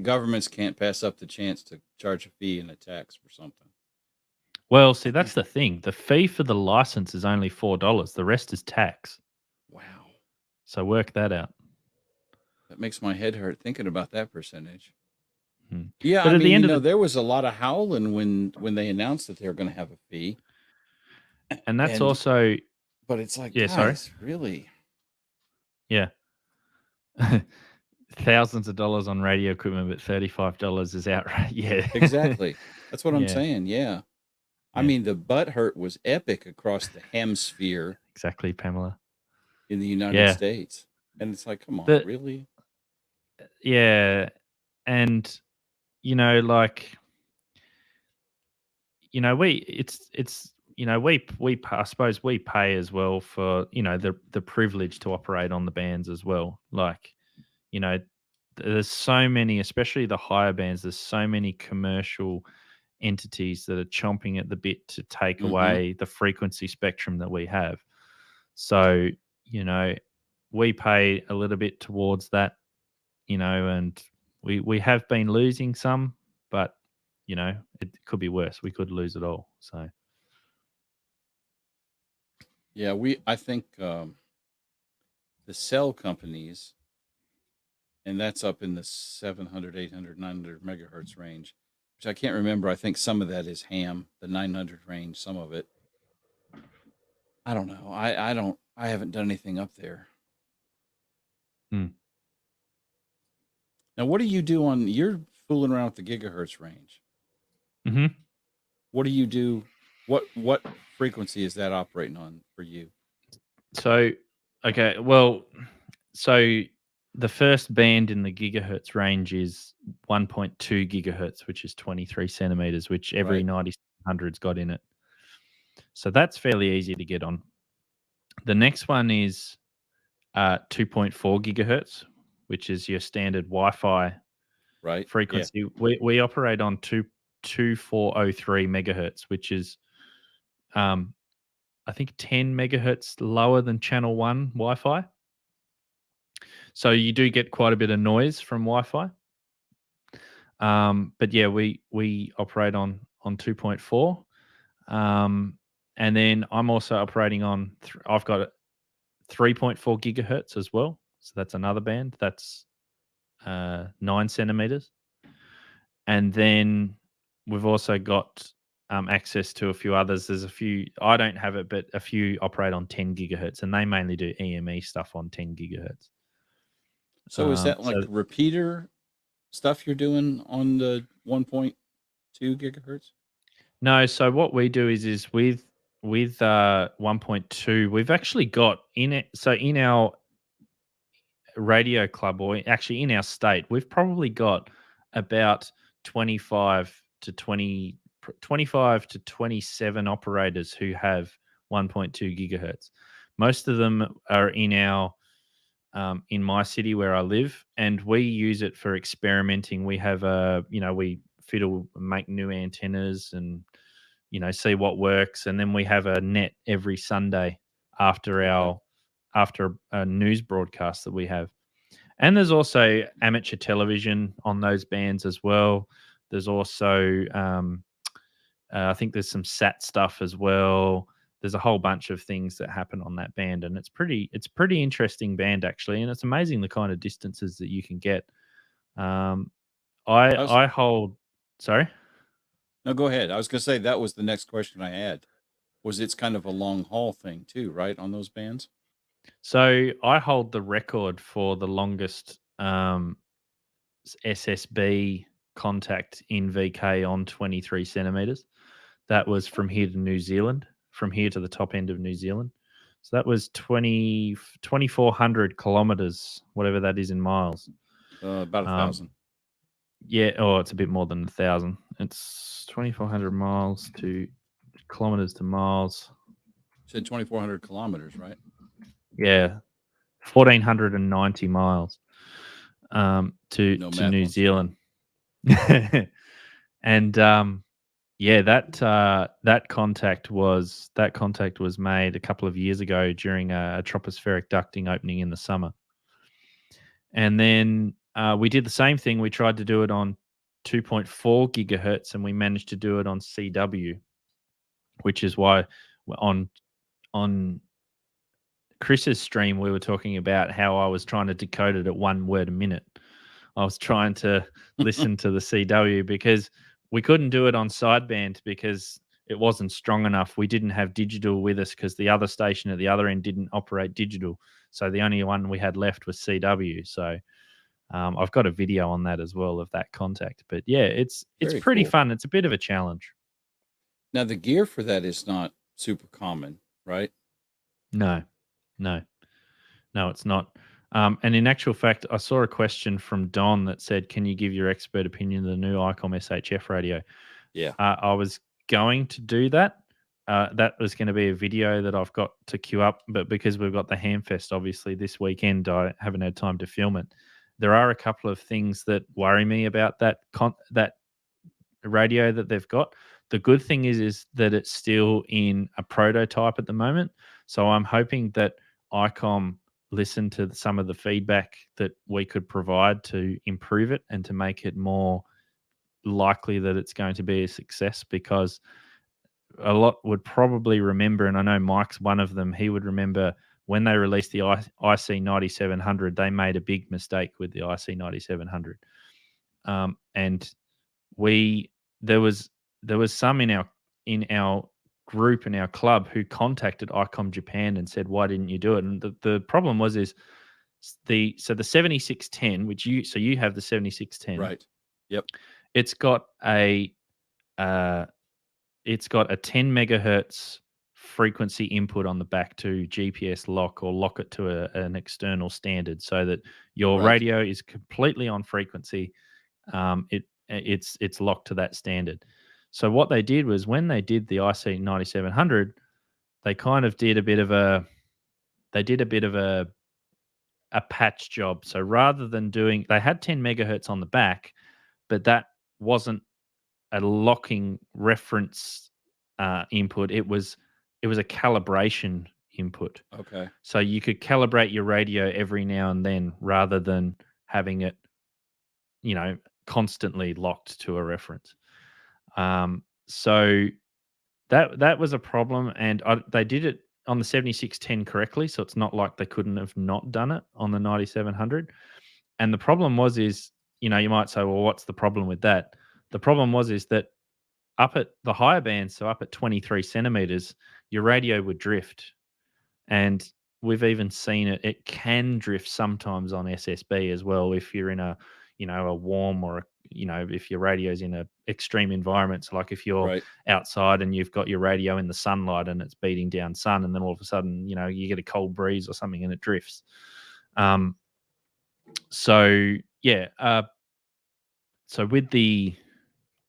governments can't pass up the chance to charge a fee and a tax for something. Well, see, that's the thing. The fee for the license is only $4. The rest is tax. Wow. So work that out. That makes my head hurt thinking about that percentage. Hmm. Yeah, But I at the mean, end of there was a lot of howling when they announced that they were going to have a fee. And that's also... But it's like, Yeah, guys, sorry? really? Yeah. Thousands of dollars on radio equipment, but $35 is outright. Yeah. Exactly. That's what I'm Yeah. saying. Yeah. I Yeah. mean, the butt hurt was epic across the hemisphere Exactly, Pamela. in the United Yeah. States. And it's like, come on, really? Yeah. And, you know, like, you know, I suppose we pay as well for, you know, the privilege to operate on the bands as well. Like, you know, there's so many, especially the higher bands, there's so many commercial entities that are chomping at the bit to take away the frequency spectrum that we have. So, you know, we pay a little bit towards that, you know, and we have been losing some, but, you know, it could be worse. We could lose it all. So, Yeah, I think the cell companies, and that's up in the 700, 800, 900 megahertz range, which I can't remember. I think some of that is ham, the 900 range, some of it. I don't know. I haven't done anything up there. Now, what do you do you're fooling around with the gigahertz range? Mm-hmm. What do you do? What frequency is that operating on for you? So, okay, well, so the first band in the gigahertz range is 1.2 gigahertz, which is 23 centimeters, which every 9700's got in it. So that's fairly easy to get on. The next one is 2.4 gigahertz, which is your standard Wi-Fi frequency. Yeah. We operate on 2403 megahertz, which is I think 10 megahertz lower than channel 1 Wi-Fi. So you do get quite a bit of noise from Wi-Fi. But yeah, we operate on 2.4. And then I'm also operating on, I've got 3.4 gigahertz as well. So that's another band. That's 9 centimeters. And then we've also got access to a few others. There's a few, I don't have it, but a few operate on 10 gigahertz, and they mainly do EME stuff on 10 gigahertz. So is that like repeater stuff you're doing on the 1.2 gigahertz? No. So what we do is with 1.2, we've actually got in it. So in our radio club, or actually in our state, we've probably got about 25 to 27 operators who have 1.2 gigahertz. Most of them are in our in my city where I live, and we use it for experimenting. We have we fiddle, make new antennas, and see what works, and then we have a net every Sunday after a news broadcast that we have. And there's also amateur television on those bands as well. There's also, I think there's some SAT stuff as well. There's a whole bunch of things that happen on that band, and it's pretty interesting band actually, and it's amazing the kind of distances that you can get. I hold. Sorry. No, go ahead. I was going to say that was the next question I had. It's kind of a long haul thing too, right, on those bands? So I hold the record for the longest SSB contact in VK on 23 centimeters. That was from here to New Zealand, from here to the top end of New Zealand. So that was 2,400 kilometers, whatever that is in miles. About 1,000. Yeah, it's a bit more than 1,000. It's 2,400 miles to kilometers to miles. You said 2,400 kilometers, right? Yeah, 1,490 miles to New Zealand. And that contact was made a couple of years ago during a tropospheric ducting opening in the summer. And then we did the same thing. We tried to do it on 2.4 gigahertz, and we managed to do it on CW, which is why on Chris's stream we were talking about how I was trying to decode it at 1 word a minute. I was trying to listen to the CW because we couldn't do it on sideband because it wasn't strong enough. We didn't have digital with us because the other station at the other end didn't operate digital. So the only one we had left was CW. So I've got a video on that as well of that contact. But yeah, it's Very pretty cool. fun. It's a bit of a challenge. Now, the gear for that is not super common, right? No, it's not. And in actual fact, I saw a question from Don that said, "Can you give your expert opinion of the new Icom SHF radio?" Yeah. I was going to do that. That was going to be a video that I've got to queue up, but because we've got the Hamfest obviously this weekend, I haven't had time to film it. There are a couple of things that worry me about that radio that they've got. The good thing is that it's still in a prototype at the moment, so I'm hoping that Icom listen to some of the feedback that we could provide to improve it and to make it more likely that it's going to be a success, because a lot would probably remember, and I know Mike's one of them, he would remember when they released the IC 9700, they made a big mistake with the IC 9700. And there was some in our group, in our club, who contacted Icom Japan and said, why didn't you do it? And the problem was the 7610, which you have the 7610. Right. Yep. It's got a 10 megahertz frequency input on the back to GPS lock or lock it to an external standard, so that your radio is completely on frequency. It's locked to that standard. So what they did was, when they did the IC 9700, they kind of did a bit of a patch job. So rather than they had 10 megahertz on the back, but that wasn't a locking reference input. It was a calibration input. Okay. So you could calibrate your radio every now and then, rather than having it, constantly locked to a reference. So that was a problem, and they did it on the 7610 correctly. So it's not like they couldn't have not done it on the 9700. And the problem is, you might say, well, what's the problem with that? The problem is that up at the higher bands, so up at 23 centimeters, your radio would drift. And we've even seen it. It can drift sometimes on SSB as well, if you're in a warm, or if your radio's in a extreme environment. So like if you're outside and you've got your radio in the sunlight and it's beating down sun, and then all of a sudden, you get a cold breeze or something and it drifts. So with the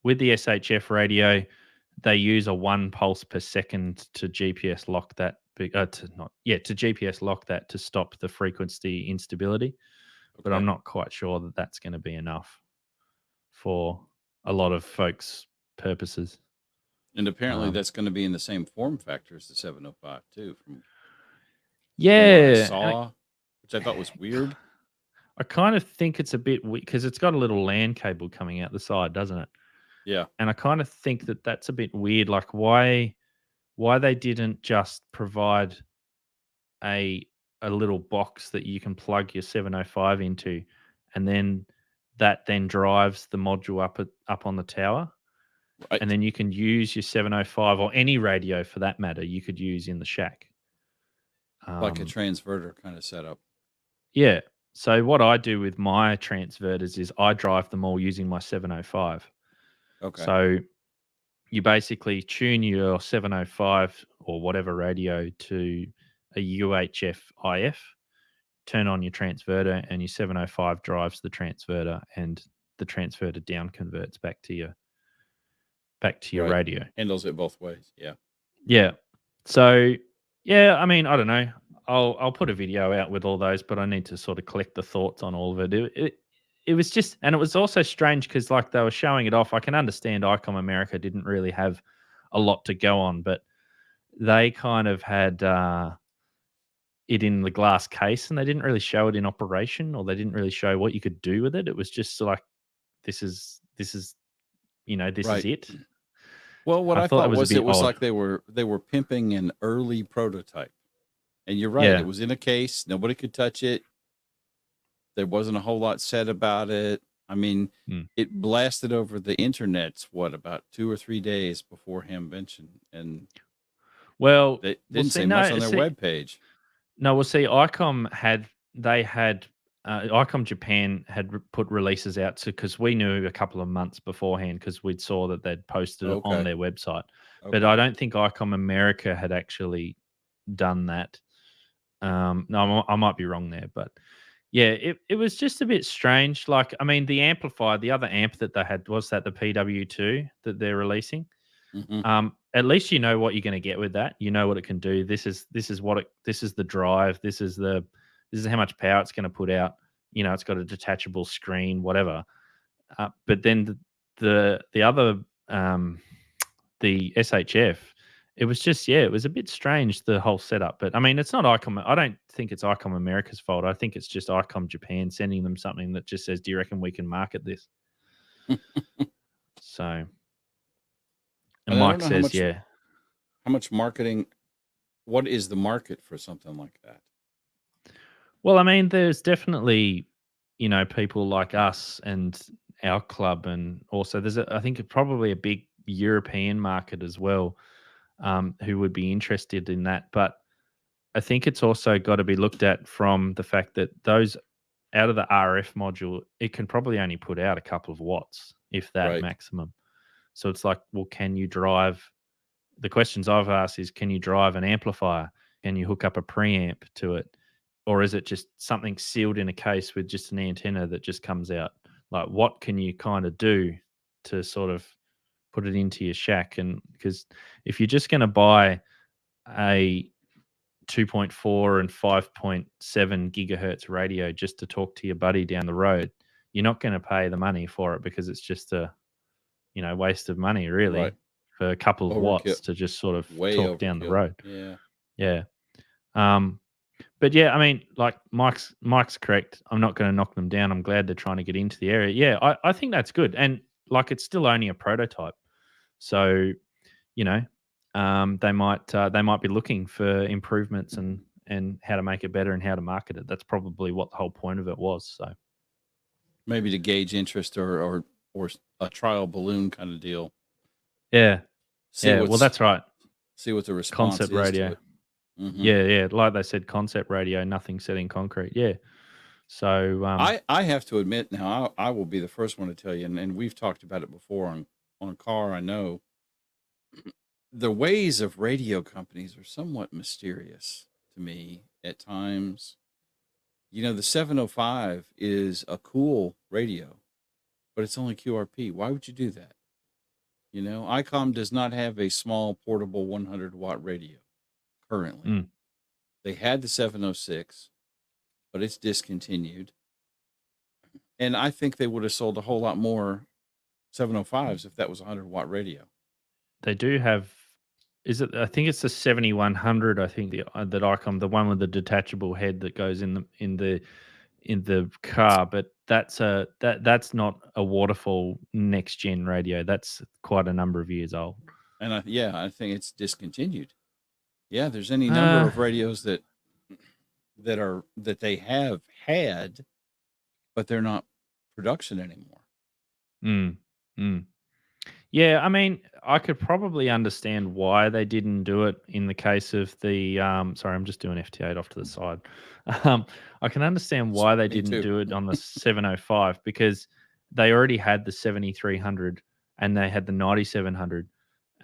SHF radio, they use a 1 pulse per second to GPS lock that, to GPS lock that to stop the frequency instability. Okay. But I'm not quite sure that that's going to be enough for a lot of folks' purposes. And apparently that's going to be in the same form factor as the 705 too. From what I saw, which I thought was weird. I kind of think it's a bit weird because it's got a little LAN cable coming out the side, doesn't it? Yeah. And I kind of think that that's a bit weird. Like why they didn't just provide a little box that you can plug your 705 into, and then that drives the module up on the tower. Right. And then you can use your 705 or any radio for that matter you could use in the shack. Like a transverter kind of setup. Yeah. So what I do with my transverters is I drive them all using my 705. Okay. So you basically tune your 705 or whatever radio to a UHF IF, turn on your transverter, and your 705 drives the transverter, and the transverter down converts back to your radio. Handles it both ways. Yeah. Yeah. So I mean, I don't know. I'll put a video out with all those, but I need to sort of collect the thoughts on all of it. It was just, and it was also strange because like they were showing it off. I can understand Icom America didn't really have a lot to go on, but they kind of had it in the glass case, and they didn't really show it in operation, or they didn't really show what you could do with it. It was just like, this is this is Right. it. Well, what I I thought it thought was a was bit it was odd. like they were pimping an early prototype. And you're right, Yeah. it was in a case, nobody could touch it. There wasn't a whole lot said about it. I mean, it blasted over the internets, about 2 or 3 days before Hamvention, and Well, they we'll didn't see. say much No, on their see, webpage. no, we'll see. Icom had Icom Japan had put releases out because we knew a couple of months beforehand because we'd saw that they'd posted it on Okay. their website. But Okay. I don't think Icom America had actually done that. No, I might be wrong there, but yeah, it was just a bit strange. Like, I mean, the amplifier, the other amp that they had was that the PW2 that they're releasing. Mhm. At least you know what you're going to get with that. You know what it can do. This is the drive. This is how much power it's going to put out. It's got a detachable screen, whatever. But then the other the SHF, it was just, it was a bit strange, the whole setup. But I mean, it's not Icom. I don't think it's Icom America's fault. I think it's just Icom Japan sending them something that just says, "Do you reckon we can market this?" So, and And I Mike don't know says, "Yeah." how much marketing. What is the market for something like that? Well, I mean, there's definitely, people like us and our club, and also I think probably a big European market as well, who would be interested in that. But I think it's also got to be looked at from the fact that those out of the RF module, it can probably only put out a couple of watts, if that, Right. maximum. So it's like, well, can you drive? The questions I've asked is, can you drive an amplifier? Can you hook up a preamp to it? Or is it just something sealed in a case with just an antenna that just comes out? Like, what can you kind of do to sort of put it into your shack? And because if you're just going to buy a 2.4 and 5.7 gigahertz radio just to talk to your buddy down the road, you're not going to pay the money for it, because it's just a waste of money, really, Right. for a couple of Overkill. watts to just sort of Way talk down the overkill. road. Yeah. Yeah. But yeah, I mean, like Mike's correct. I'm not going to knock them down. I'm glad they're trying to get into the area. Yeah, I think that's good. And like, it's still only a prototype, so they might be looking for improvements and how to make it better and how to market it. That's probably what the whole point of it was. So Maybe to gauge interest or a trial balloon kind of deal. yeah, See well, that's right. See what the response Concept is radio. to it. Mhm. Yeah, like they said, concept radio, nothing set in concrete. Yeah. So I have to admit now, I will be the first one to tell you, and we've talked about it before on a car. I know the ways of radio companies are somewhat mysterious to me at times. The 705 is a cool radio, but it's only QRP. Why would you do that? Icom does not have a small portable 100-watt radio currently. They had the 706, but it's discontinued. And I think they would have sold a whole lot more 705s if that was a 100-watt radio. they do have. I think it's the 7100. I think that Icom, the one with the detachable head that goes in the car, but that's not a Waterfall next gen radio. That's quite a number of years old. And I think it's discontinued. Yeah, there's any number of radios that they have had, but they're not production anymore. Yeah, I mean, I could probably understand why they didn't do it in the case of the. Sorry, I'm just doing FT8 off to the side. I can understand why they Me didn't too. do it on the 705, because they already had the 7300 and they had the 9700.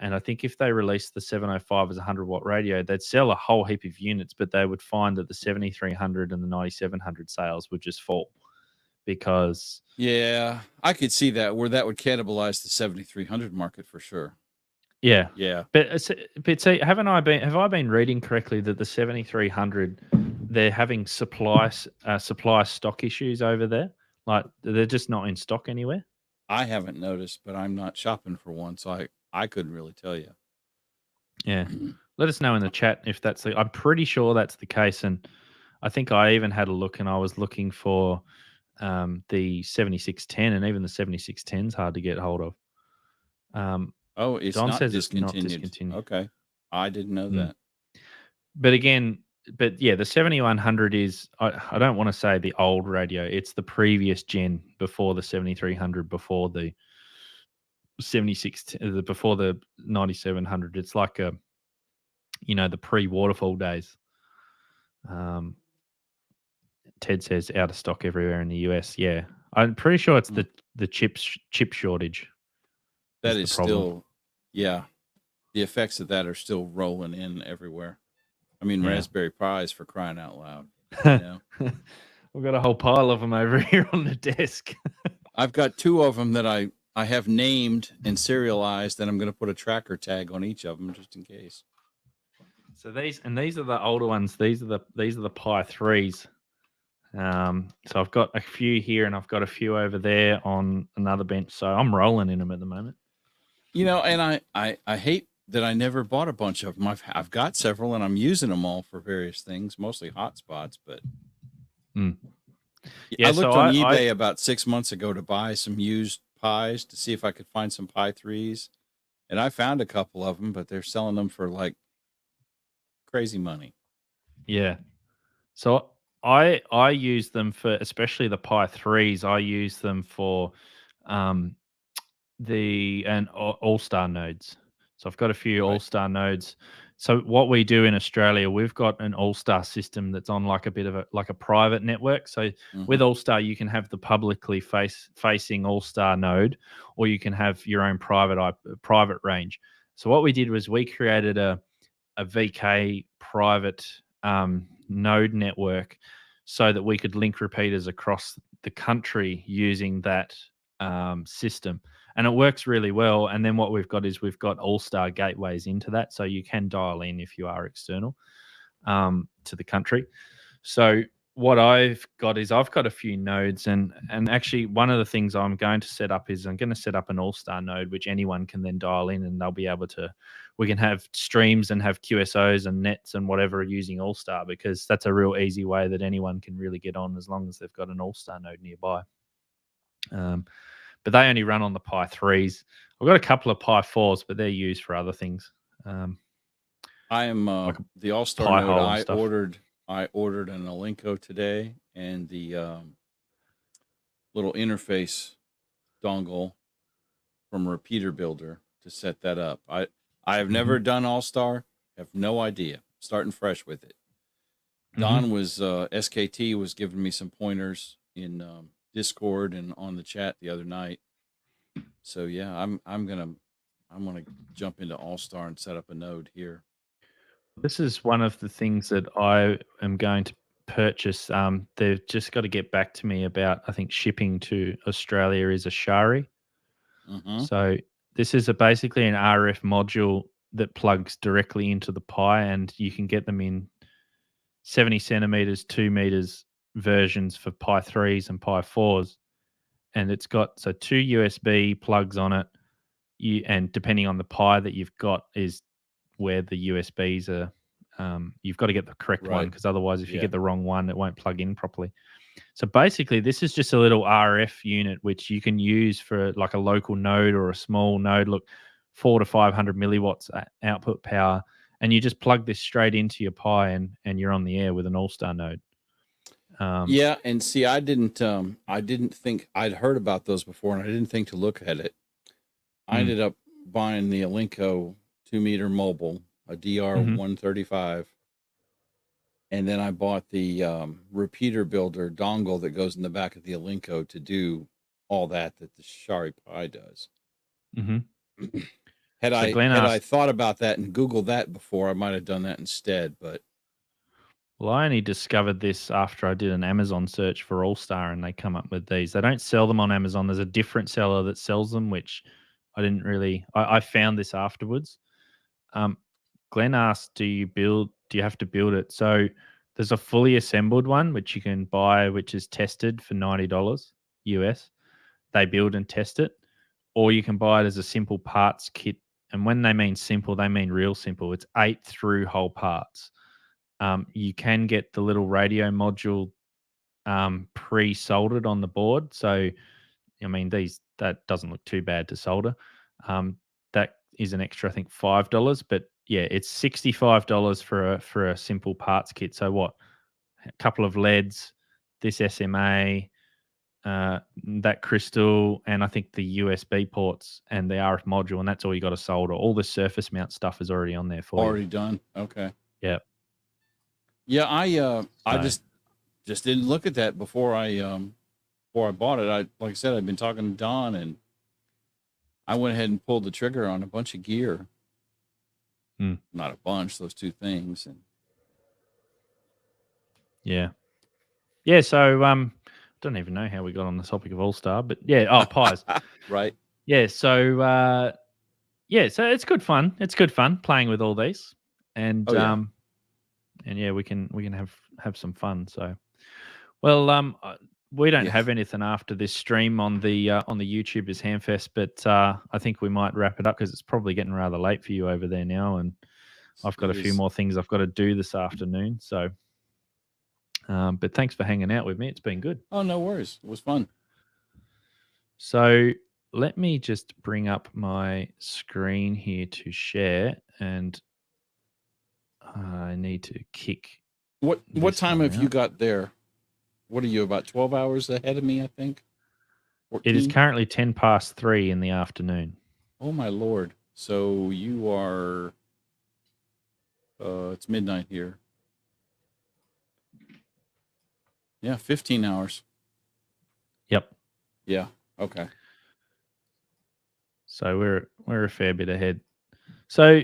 And I think if they released the 705 as a 100-watt radio, they'd sell a whole heap of units, but they would find that the 7300 and the 9700 sales would just fall, because Yeah, I could see that, where that would cannibalize the 7300 market for sure. Yeah. But see, have I been reading correctly that the 7300, they're having supply stock issues over there? Like, they're just not in stock anywhere? I haven't noticed, but I'm not shopping for one, so I couldn't really tell you. Yeah. Let us know in the chat if that's the. I'm pretty sure that's the case, and I think I even had a look, and I was looking for the 7610, and even the 7610 is hard to get hold of. Oh, it's Don not says it's not discontinued. discontinued. Okay, I didn't know that. But again, yeah, the 7100 is, I don't want to say the old radio. It's the previous gen before the 7300, before the 76, before the 9700. It's like the pre-Waterfall days. Ted says out of stock everywhere in the US. Yeah, I'm pretty sure it's the chip shortage. That is still, yeah. The effects of that are still rolling in everywhere. I mean, Raspberry Pis, for crying out loud. You know? We've got a whole pile of them over here on the desk. I've got 2 of them that I have named and serialized, and I'm going to put a tracker tag on each of them just in case. So these are the older ones. These are the Pi 3s. So I've got a few here, and I've got a few over there on another bench. So I'm rolling in them at the moment. You know, and I hate that I never bought a bunch of them. I've got several, and I'm using them all for various things, mostly hotspots. But yeah, I looked on eBay about 6 months ago to buy some used Pis to see if I could find some Pi 3s, and I found a couple of them, but they're selling them for like crazy money. Yeah. So I use them for, especially the Pi 3s. I use them for the Allstar nodes. So I've got a few Allstar nodes. So what we do in Australia, we've got an Allstar system that's on like a bit of a private network. So with Allstar, you can have the publicly facing Allstar node, or you can have your own private range. So what we did was we created a VK private node network so that we could link repeaters across the country using that system, and it works really well. And then what we've got is we've got Allstar gateways into that, so you can dial in if you are external to the country. So what I've got is I've got a few nodes, and actually one of the things I'm going to set up is I'm going to set up an Allstar node which anyone can then dial in, and they'll be able to, we can have streams and have QSOs and nets and whatever using Allstar, because that's a real easy way that anyone can really get on as long as they've got an Allstar node nearby. But they only run on the Pi 3s. I've got a couple of Pi 4s, but they're used for other things. I am like the Allstar Pi node hole and stuff. I ordered an Alinco today, and the little interface dongle from Repeater Builder to set that up. I have never done Allstar, have no idea. Starting fresh with it. Don was SKT was giving me some pointers in Discord and on the chat the other night. So yeah, I'm gonna jump into Allstar and set up a node here. This is one of the things that I am going to purchase. They've just got to get back to me about, I think shipping to Australia is a Shari. So this is basically an RF module that plugs directly into the Pi, and you can get them in 70 centimeters, 2 meters versions for Pi 3s and Pi 4s. And it's got 2 USB plugs on it. And depending on the Pi that you've got is where the USBs are. You've got to get the correct one, because otherwise if you get the wrong one, it won't plug in properly. So basically this is just a little RF unit which you can use for like a local node or a small node. Look, 400 to 500 milliwatts output power, and you just plug this straight into your Pi, and you're on the air with an Allstar node. Yeah, and see, I didn't think I'd heard about those before, and I didn't think to look at it. I ended up buying the Alinco 2-meter mobile, a DR135, and then I bought the Repeater Builder dongle that goes in the back of the Alinco to do all that the Shari Pi does. Had I thought about that and Googled that before, I might have done that instead. But well, I only discovered this after I did an Amazon search for Allstar, and they come up with these. They don't sell them on Amazon. There's a different seller that sells them, which I didn't really. I found this afterwards. Glenn asked, "Do you have to build it?" So there's a fully assembled one which you can buy, which is tested for $90 US. They build and test it, or you can buy it as a simple parts kit and when they mean simple, they mean real simple. It's 8 through-hole parts. You can get the little radio module pre-soldered on the board. So, I mean, that doesn't look too bad to solder. That is an extra, I think, $5. But yeah, it's $65 for a simple parts kit. So what? A couple of LEDs, this SMA, that crystal, and I think the USB ports and the RF module, and that's all you got to solder. All the surface mount stuff is already on there for you. Already done. Okay. Yeah. Yeah, I just didn't look at that before I bought it. Like I said, I've been talking to Don, and I went ahead and pulled the trigger on a bunch of gear. Not a bunch, those 2 things. And yeah. So don't even know how we got on the topic of Allstar, but yeah. Pies. Right. Yeah. So so it's good fun. It's good fun playing with all these, and and yeah, we can have some fun. So, well, we don't have anything after this stream on the YouTube as Hamfest, but I think we might wrap it up because it's probably getting rather late for you over there now, and I've got a few more things I've got to do this afternoon. So, but thanks for hanging out with me. It's been good. Oh, no worries. It was fun. So let me just bring up my screen here to share, and I need to kick. What time have you got there? What are you, about 12 hours ahead of me, I think? 14? It is currently 10 past 3 in the afternoon. Oh, my Lord. So you are, it's midnight here. Yeah, 15 hours. Yep. Yeah, okay. So we're a fair bit ahead. So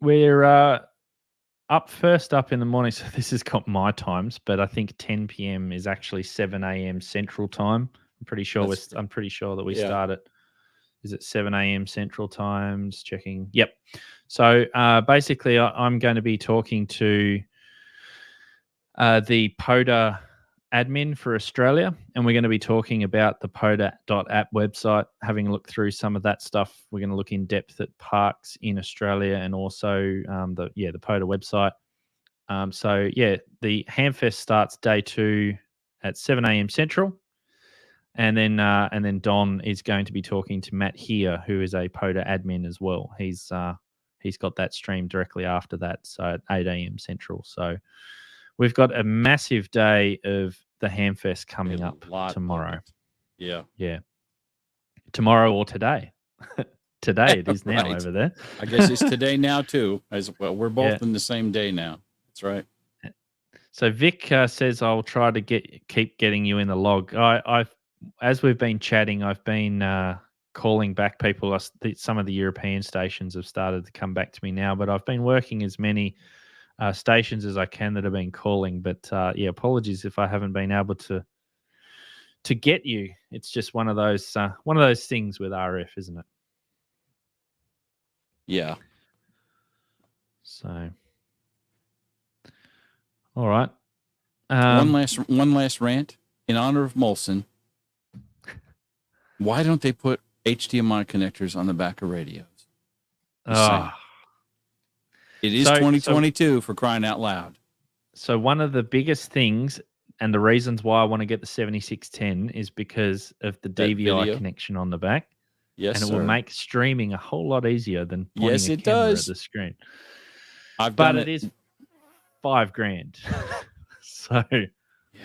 we're first up in the morning. So this has got my times, but I think 10 p.m. is actually 7 a.m. Central Time. I'm pretty sure that we start at, is it 7 a.m. Central Times? Checking. Yep. So basically, I'm going to be talking to the PODA admin for Australia, and we're going to be talking about the PODA.app website, having a look through some of that stuff. We're going to look in depth at parks in Australia and also the PODA website. So the Hamfest starts day 2 at 7 a.m. Central, and then Don is going to be talking to Matt here, who is a PODA admin as well. He's got that stream directly after that, so at 8 a.m. Central. So we've got a massive day of the Hamfest coming up tomorrow. Yeah. Yeah. Tomorrow or today. Today it is now Right. over there. I guess it's today now, too. As well, we're both in the same day now. That's right. So Vic says I'll try to keep getting you in the log. As we've been chatting, I've been calling back people. Some of the European stations have started to come back to me now, but I've been working as many stations as I can that have been calling. But apologies if I haven't been able to get you. It's just one of those things with RF, isn't it? Yeah. So, all right. One last rant in honor of Molson. Why don't they put HDMI connectors on the back of radios? It is 2022 for crying out loud. So one of the biggest things and the reasons why I want to get the 7610 is because of the DVI connection on the back. Yes, and it will make streaming a whole lot easier than pointing a camera at the screen. But it is $5,000. So yeah,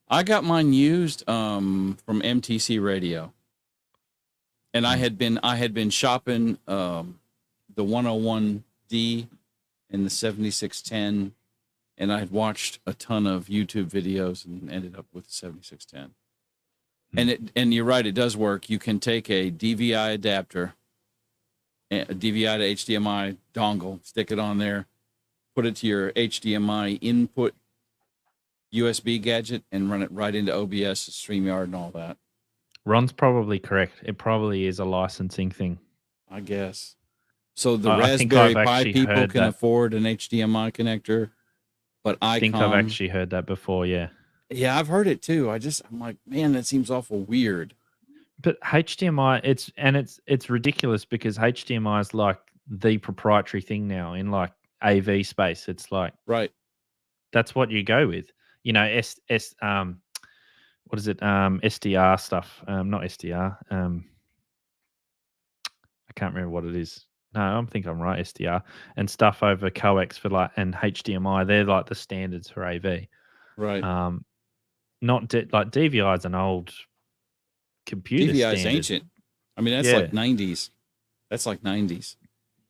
I got mine used from MTC Radio, and I had been shopping the 101D and the 7610, and I had watched a ton of YouTube videos and ended up with the 7610. And you're right, it does work. You can take a DVI adapter, a DVI to HDMI dongle, stick it on there, put it to your HDMI input USB gadget, and run it right into OBS, StreamYard, and all that. Ron's probably correct. It probably is a licensing thing, I guess. So the Raspberry Pi people can afford an HDMI connector, but I think I've actually heard that before. Yeah. Yeah, I've heard it too. I'm like, man, that seems awful weird. But HDMI, it's ridiculous because HDMI is like the proprietary thing now in like AV space. It's like Right. that's what you go with. You know, what is it? SDR stuff. Not SDR. I can't remember what it is. No, I think I'm right. SDR and stuff over coax for like and HDMI. They're like the standards for AV. Right. Not like DVI is an old computer DVI standard. is ancient. I mean, that's like 90s. That's like 90s.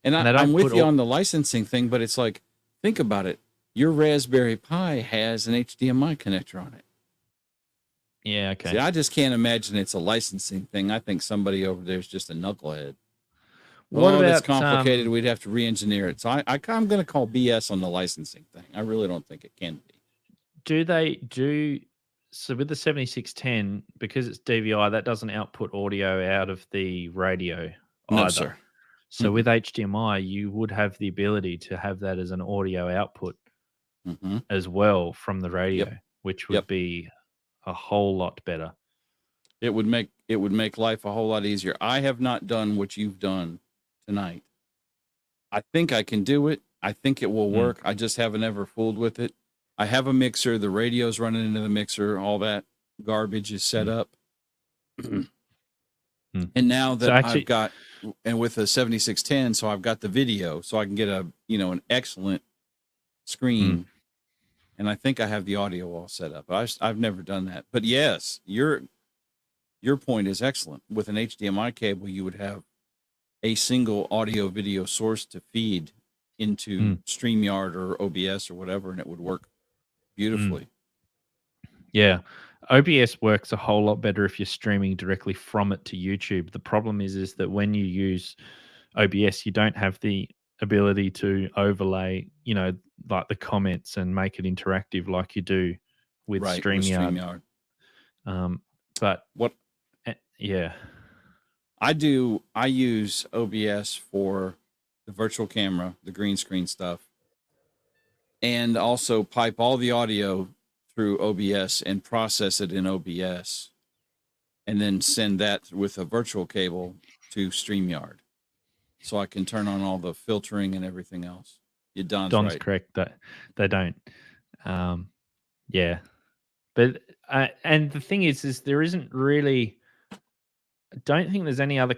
And I'm with you on the licensing thing, but it's like, think about it. Your Raspberry Pi has an HDMI connector on it. Yeah, okay. See, I just can't imagine it's a licensing thing. I think somebody over there is just a knucklehead. What about that's complicated? We'd have to re-engineer it. So I'm going to call BS on the licensing thing. I really don't think it can be. So with the 7610, because it's DVI, that doesn't output audio out of the radio No, either. sir. So with HDMI, you would have the ability to have that as an audio output as well from the radio, which would be a whole lot better. It would make life a whole lot easier. I have not done what you've done tonight. I think I can do it. I think it will work. I just haven't ever fooled with it. I have a mixer. The radio's running into the mixer. All that garbage is set up. And now that I've got, and with a 7610, so I've got the video, so I can get an excellent screen. And I think I have the audio all set up. I've never done that. But yes, your point is excellent. With an HDMI cable, you would have a single audio video source to feed into StreamYard or OBS or whatever, and it would work beautifully. Yeah. OBS works a whole lot better if you're streaming directly from it to YouTube. The problem is that when you use OBS, you don't have the ability to overlay, like the comments and make it interactive like you do with StreamYard. But what? Yeah. I use OBS for the virtual camera, the green screen stuff, and also pipe all the audio through OBS and process it in OBS, and then send that with a virtual cable to StreamYard, so I can turn on all the filtering and everything else. Don's right. Correct that they don't. Yeah, but and the thing is there isn't really. I don't think there's any other.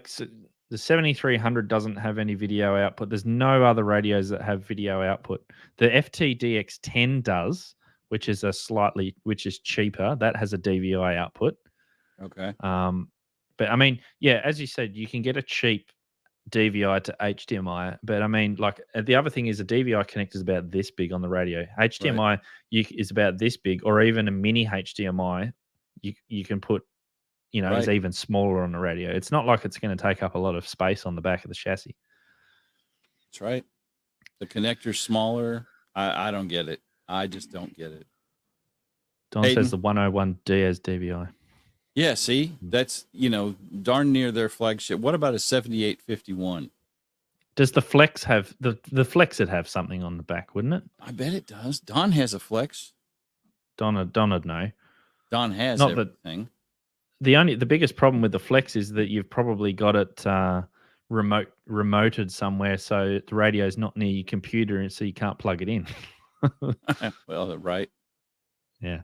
The 7300 doesn't have any video output. There's no other radios that have video output. The FT8 does, which is cheaper. That has a DVI output. Okay. But I mean, yeah, as you said, you can get a cheap DVI to HDMI. But I mean, like the other thing is a DVI connector is about this big on the radio. HDMI is about this big, or even a mini HDMI. You can put. Is even smaller on the radio. It's not like it's going to take up a lot of space on the back of the chassis. That's right. The connector's smaller. I don't get it. I just don't get it. Don says the 101D has DVI. Yeah, see? That's, darn near their flagship. What about a 7851? Does the Flex have... The Flex would have something on the back, wouldn't it? I bet it does. Don has a Flex. Don would know. Don has not everything. The biggest problem with the Flex is that you've probably got it remoted somewhere, so the radio's not near your computer, and so you can't plug it in. Well, right. Yeah.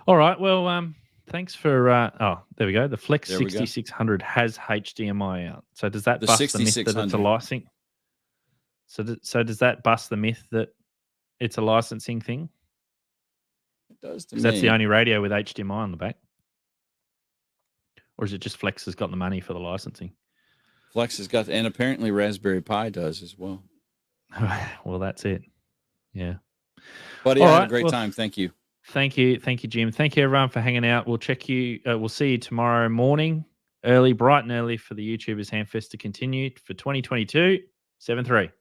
All right. Well, thanks for. There we go. The Flex 6600 has HDMI out. So does that bust the myth that it's a licensing? So does that bust the myth that it's a licensing thing? Does to me. That's the only radio with HDMI on the back, or is it just Flex has got the money for the licensing? Flex has got, and apparently Raspberry Pi does as well. Well, that's it. Yeah, buddy, I had a great time. Thank you, Jim. Thank you, everyone, for hanging out. We'll check you. We'll see you tomorrow morning, bright and early, for the YouTubers Hamfest to continue for 2022 7-3.